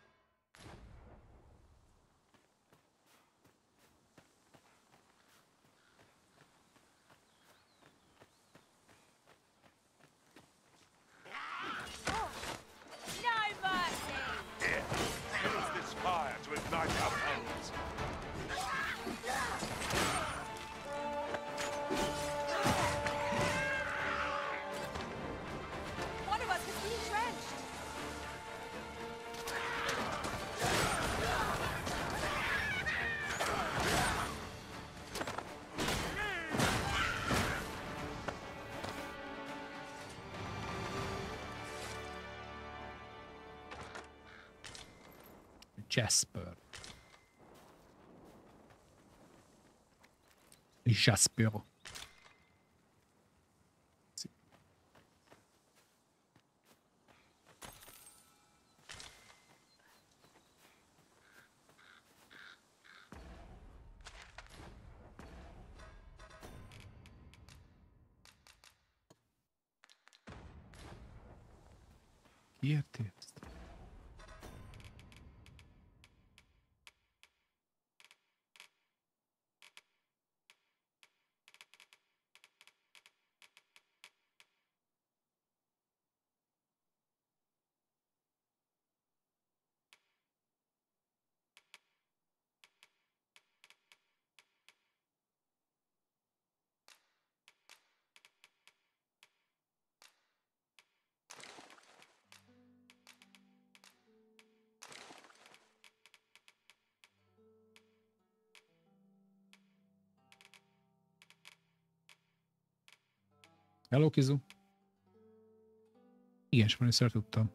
Jasper. Jasper. Kiérti ezt? Hello, Kizu. Igen, spanyolszor tudtam.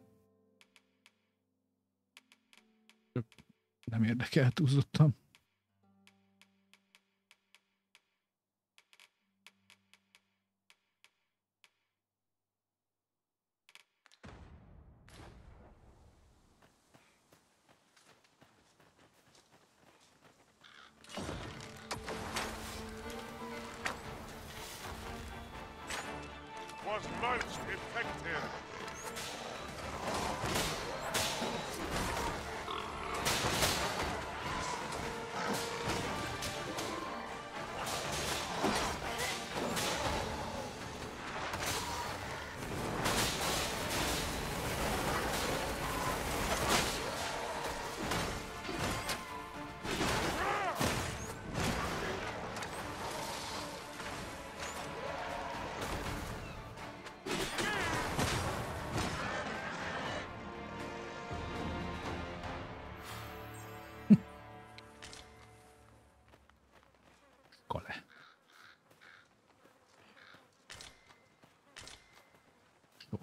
Csak nem érdekel, túlzottam. Was most effective.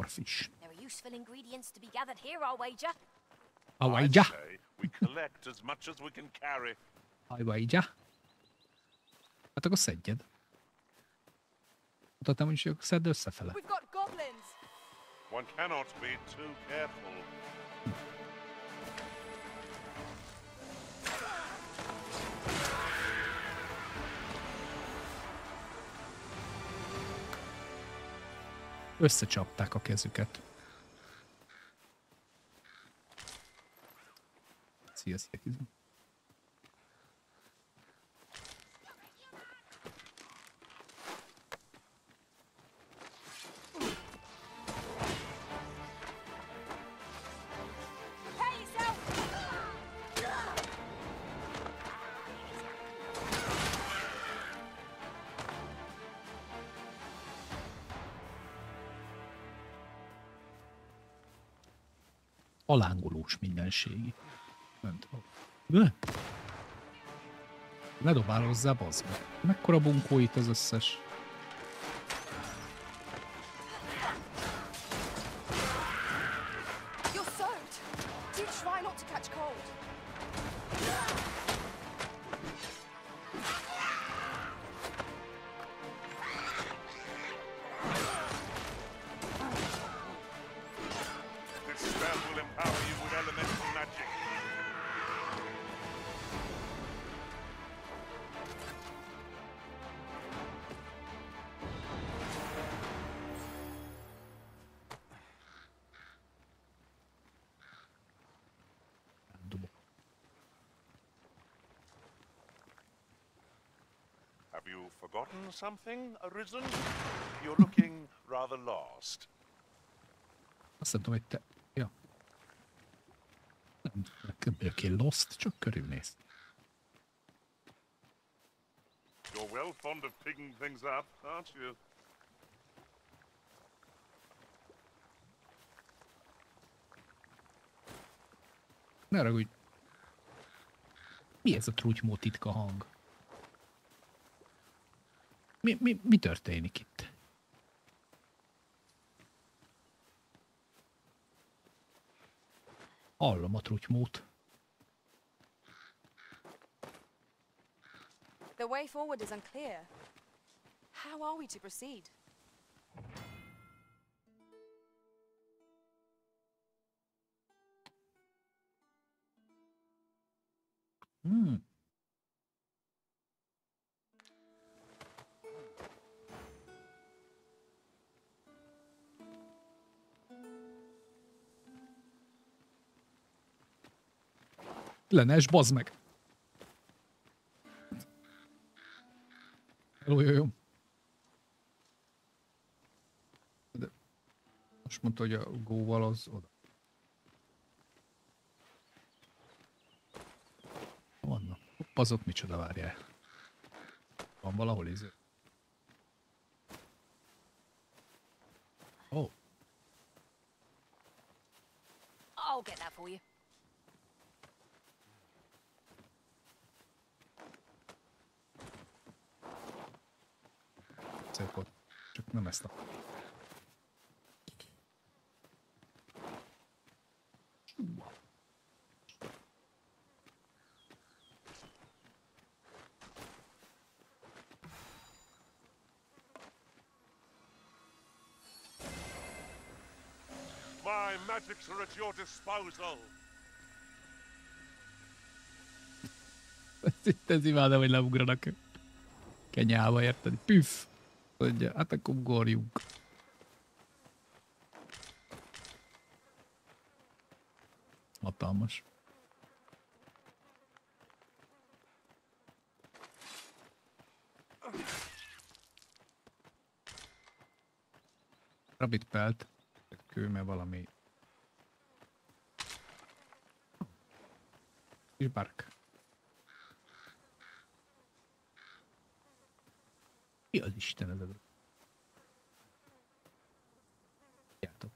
Fish. There are useful ingredients to be gathered here, I'll wager. I'll wager. We collect as much as we can carry. I'll wager. Hát akkor szedjed. Mutattam, hogy szedd összefele. We've got goblins. One cannot be too careful. Összecsapták a kezüket. Sziasztok! Alángolós mindenségi. Nem tudom. Ne dobál hozzá, bazd meg. Mekkora bunkó itt az összes. You're soaked. Do try not to catch cold. This spell will empower you with elemental magic. Have you forgotten something, Arisen? You're looking rather lost. Azt nem tudom, hogy te... Ja. Nem vagyok én lost, csak körülnéz. You're well fond of picking things up, aren't you? Ne ragudj. Mi ez a trutymó titka hang? Mi történik itt? Hallom a trutymót. The way forward is unclear. How are we to proceed? Lenes, bazd meg! Jó. De most mondta, hogy a góval az oda. Vannak. Hopp, azok micsoda, várjál. Van valahol izé. Oh. I'll get that for you. Szép volt. Csak nem ezt a... My magics are at your disposal. Ez imádom, hogy leugranak kenyába, érted? Püff! Mondja, hát akkor ugorjunk. Hatalmas. Rabbit pelt. Kőme valami. És bark. Mi az Isten ez? Játok.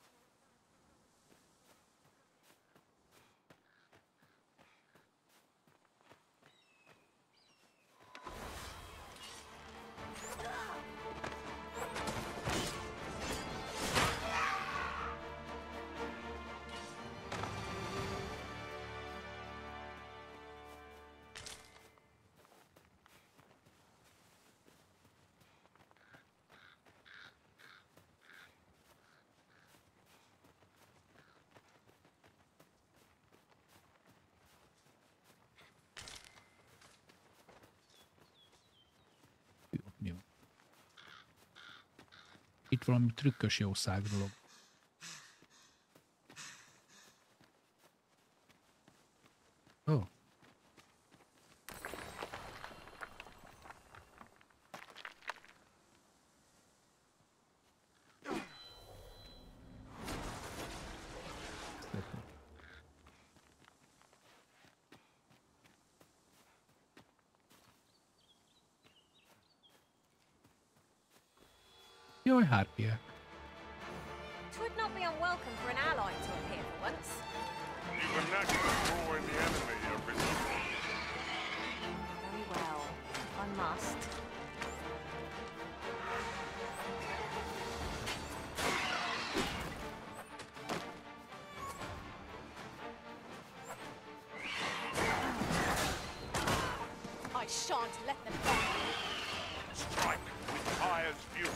itt valami trükkös jószág dolog. Ó. Oh. Jaj, hárpiák. It would not be unwelcome for an ally to appear for once. You can naturally draw in the enemy every so often. Very well. I must. I shan't let them find me. Strike with fire's fury.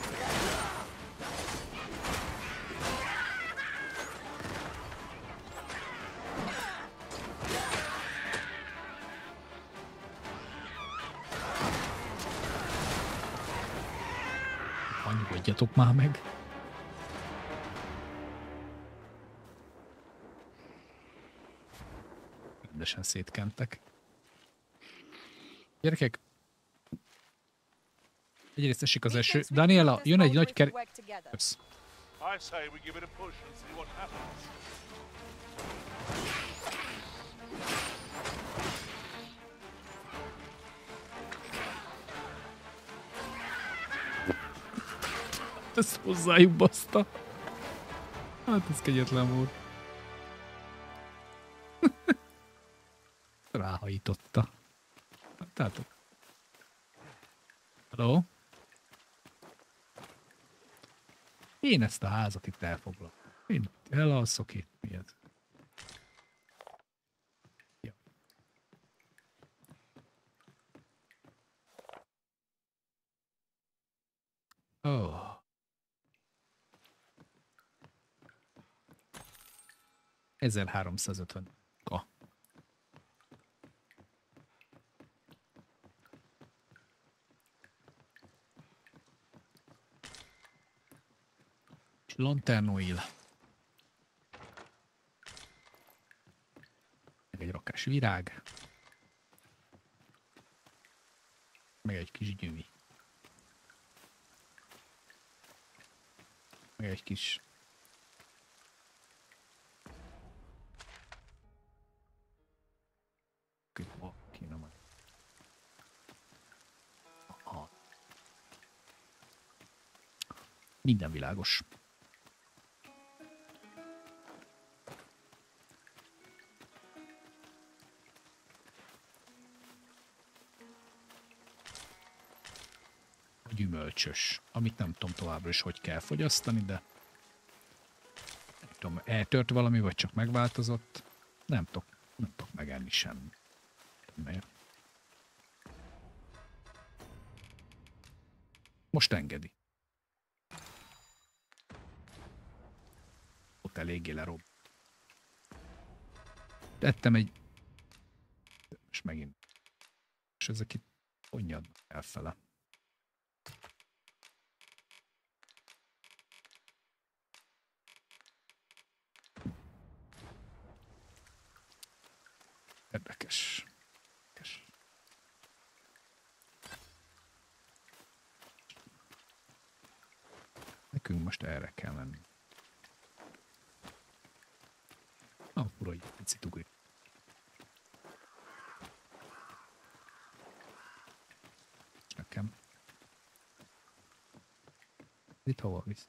Nyugodjatok már meg. Rendesen szétkentek. Gyerekek! Egyrészt esik az eső. Daniela, jön egy nagy Kösz. I say we give it a push and see what happens. Ez hozzájuk baszta. Hát ez kegyetlen volt. Ráhajította. Tehát... Hello? Én ezt a házat itt elfoglalom. Én elalszok itt. Mi ez? Ja. Oh. $1350. Lanternóil. Meg egy rakás virág. Meg egy kis gyümi. Meg egy kis... Kéne majd. Aha. Minden világos. Gyümölcsös, amit nem tudom továbbra is, hogy kell fogyasztani, de nem tudom, eltört valami, vagy csak megváltozott. Nem tudok megenni semmi. Miért? Most engedi. Ott eléggé lerob. Tettem egy... És megint. És ezek itt onnyadnak elfele. Érdekes. Nekünk most erre kell menni. Fura, hogy picit ugrik. Nekem. Itt hova visz?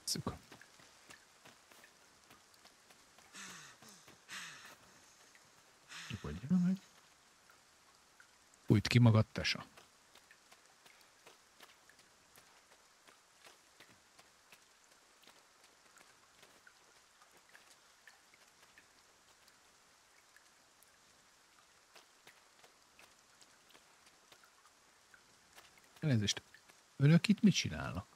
Szuka. Nyugodjál meg. Fújt ki magad, tesa. Elnézést, önök itt mit csinálnak?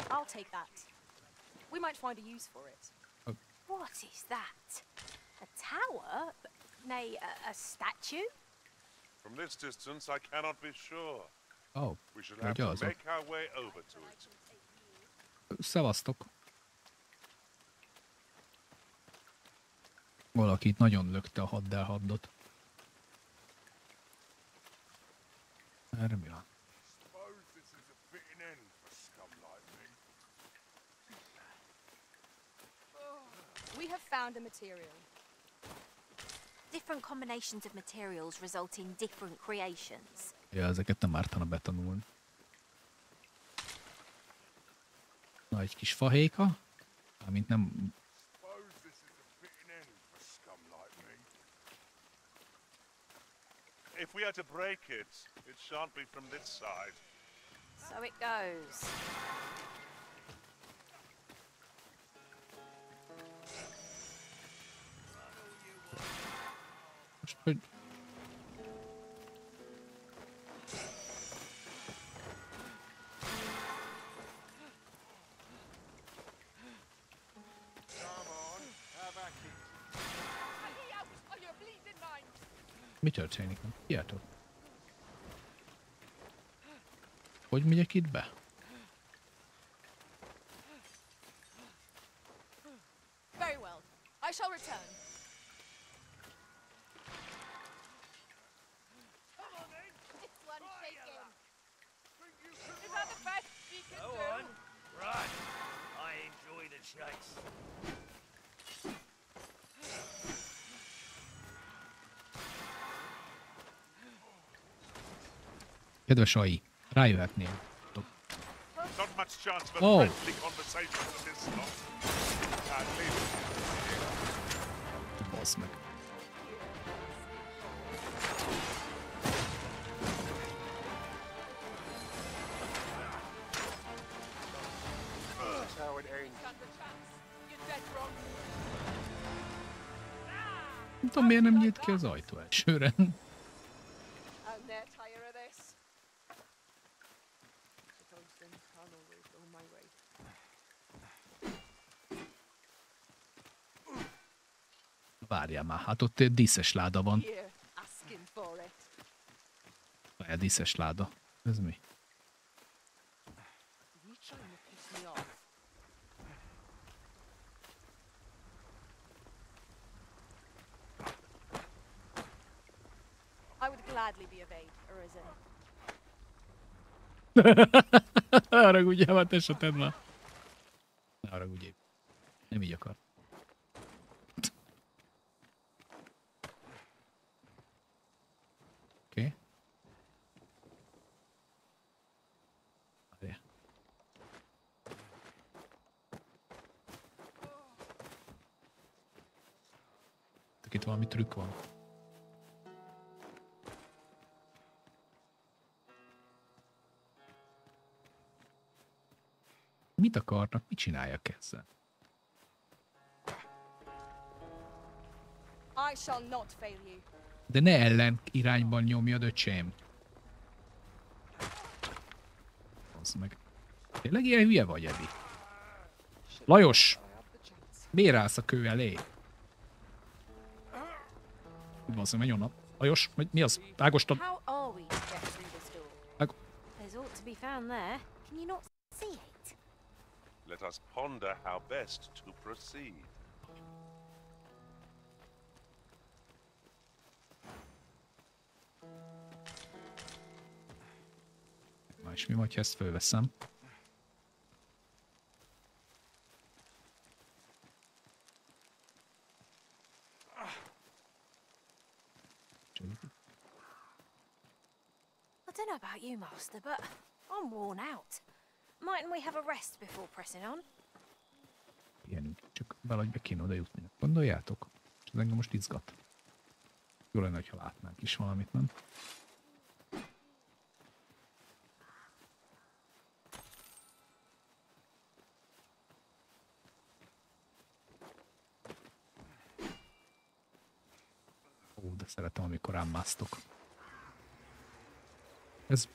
I'll take that. We might find a use for it. What is that? A tower? Nay, a statue? From this distance, I cannot be sure. Oh, We should have to make our way over to it. Szevasztok. Valaki itt nagyon lökte a haddelhaddot. Erre mi van? We have found a material. Different combinations of materials result in different creations. Ja, ezeket nem ártana betanulni. Na, egy kis fahéka. Amint nem... If we are to break it, it shan't be from this side. So it goes. Most, hogy... Mi történik? Hihetetlen. Hogy megyek itt be? Very well. I shall return. Is that the best you can do? Go on, run. I enjoy the chase. Kedves AI, rájöhetnél. Not much chance for Oh. friendly conversations at this slot. Can't leave it. Basz meg. That's how it ends. Nem tudom, miért nem nyílt ki az ajtó elsőre. I'm there tired of this. Suppose then can't always go my way. Várjál már, hát ott egy díszes láda van. Here, asking for it. Várjál, díszes láda. Ez mi? You trying to piss me off? I would gladly be of aid, Arisen. Ne haragudjál már, te se tedd már. Ne haragudjél. Nem így akar. Oké. Várjál. Itt valami trükk van. Mit akarnak? Mit csináljak ezzel? I shall not fail you. De ne ellen irányban nyomjad, öcsém. Az meg. Tényleg ilyen hülye vagy, Ebi? Lajos! Miért állsz a kő elé? Bazdmeg, menj onnan. Lajos, mi az? Ágostad? How are we to get through this door? There's ought to be found there. Can you not see it? Let us ponder how best to proceed. Na és mi vagy, ha ezt fölveszem? I don't know about you, Master, but I'm worn out. Mightn't we have a rest before pressing on? Pihenünk, csak valahogy be kéne oda jutni. Gondoljátok? És ez engem most izgat. Jó lenne, ha látnánk is valamit, nem? Ó, de szeretem, amikor rám másztok. Ez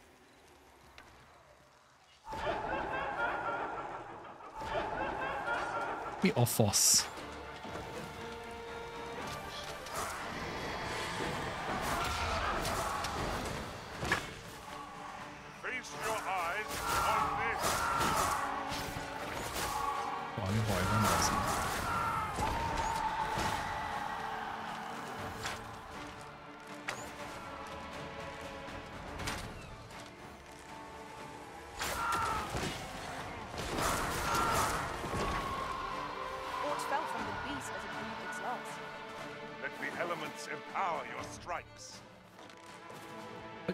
Mi a fasz? Valami baj van azért.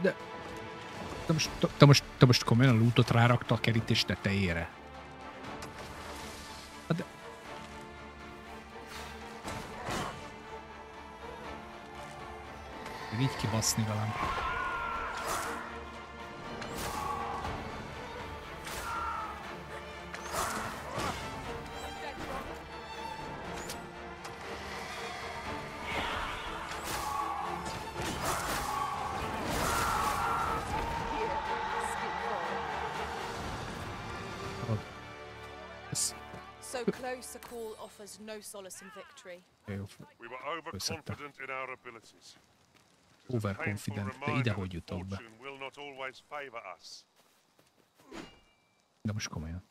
De te most komolyan a lootot rárakta a kerítés tetejére. De... Így kibaszni velem. So close a call offers no solace in victory. We were overconfident in our abilities. Overconfident, de ide hogy jutok be? Will not always favor us. De most komolyan.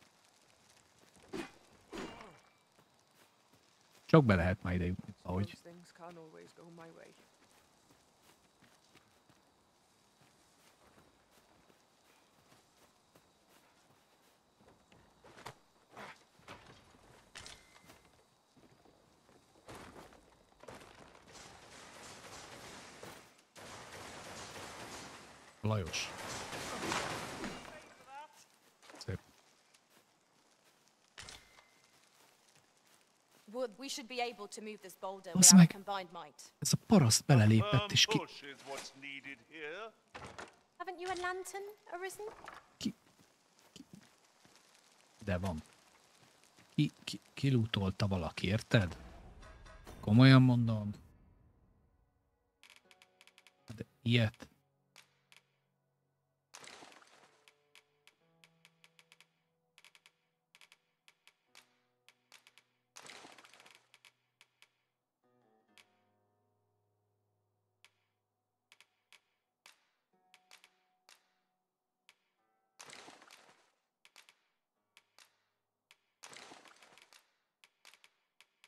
Csak be lehet már ide jutni, ahogy. Lajos. Szép. We should be able to move this boulder Basz with our meg! combined might. Ez a paraszt belelépett és ki... Haven't you a lantern arisen? De van. Ki lootolta valaki, érted? Komolyan mondom. De ilyet.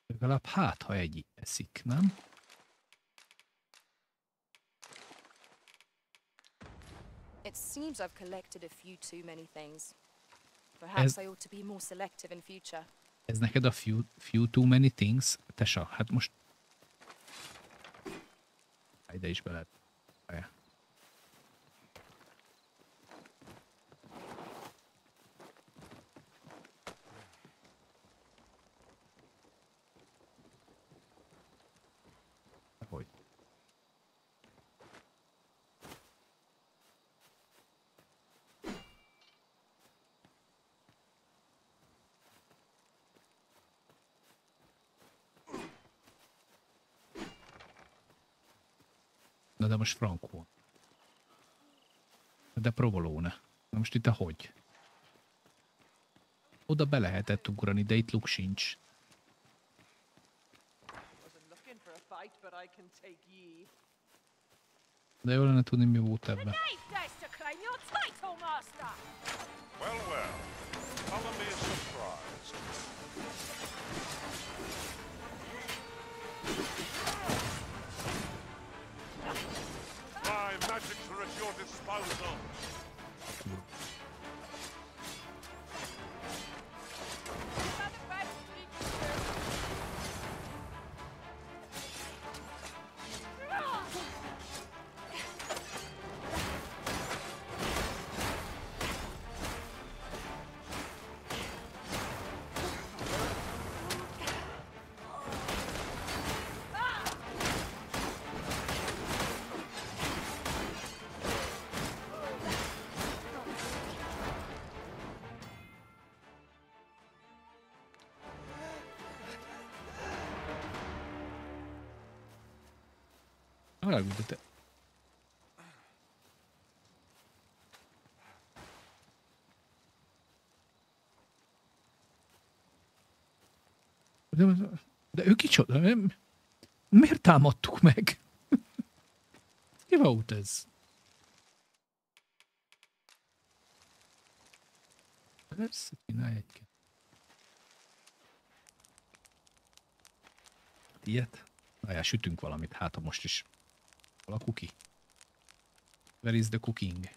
Legalább hát, ha egy eszik, nem? It seems I've collected a few too many things. Perhaps I ought to be more selective in future. Ez neked a few too many things? Tesa, hát most... Ide is beled. Hogy? Na de most frankó. De provolone. Na most itt a hogy? Oda be lehetett ugrani, de itt luk sincs. De jól lenne tudni, mi volt ebben. Well, well. Follow me a surprise. My magics are at your disposal. Haragudj, de... De ő kicsoda? Miért támadtuk meg? Mi volt ez? Persze, csinálj egy-két. Ilyet? Várjál, sütünk valamit, hát ha most is. Hol a cookie? Where is the cooking?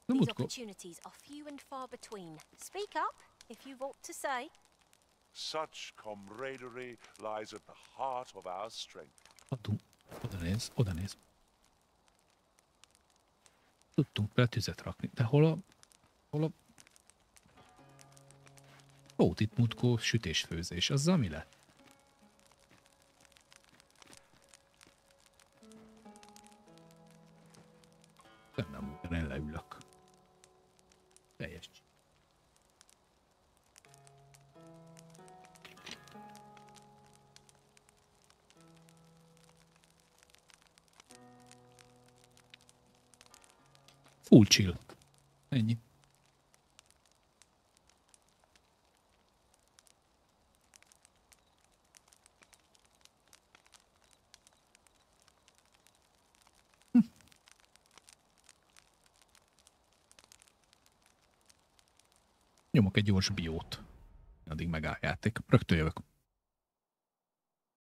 These opportunities are few and far between. Speak up if you've aught to say. Such camaraderie lies at the heart of our strength. Oda néz, oda néz. Tudtunk be tüzet rakni, de hol a... Volt itt mutkó sütésfőzés, azzal mi lett? Nem, ugyan leülök. Teljes. Full chill. Ennyi. Nyomok egy gyors biót. Addig megáll játék. Rögtön jövök.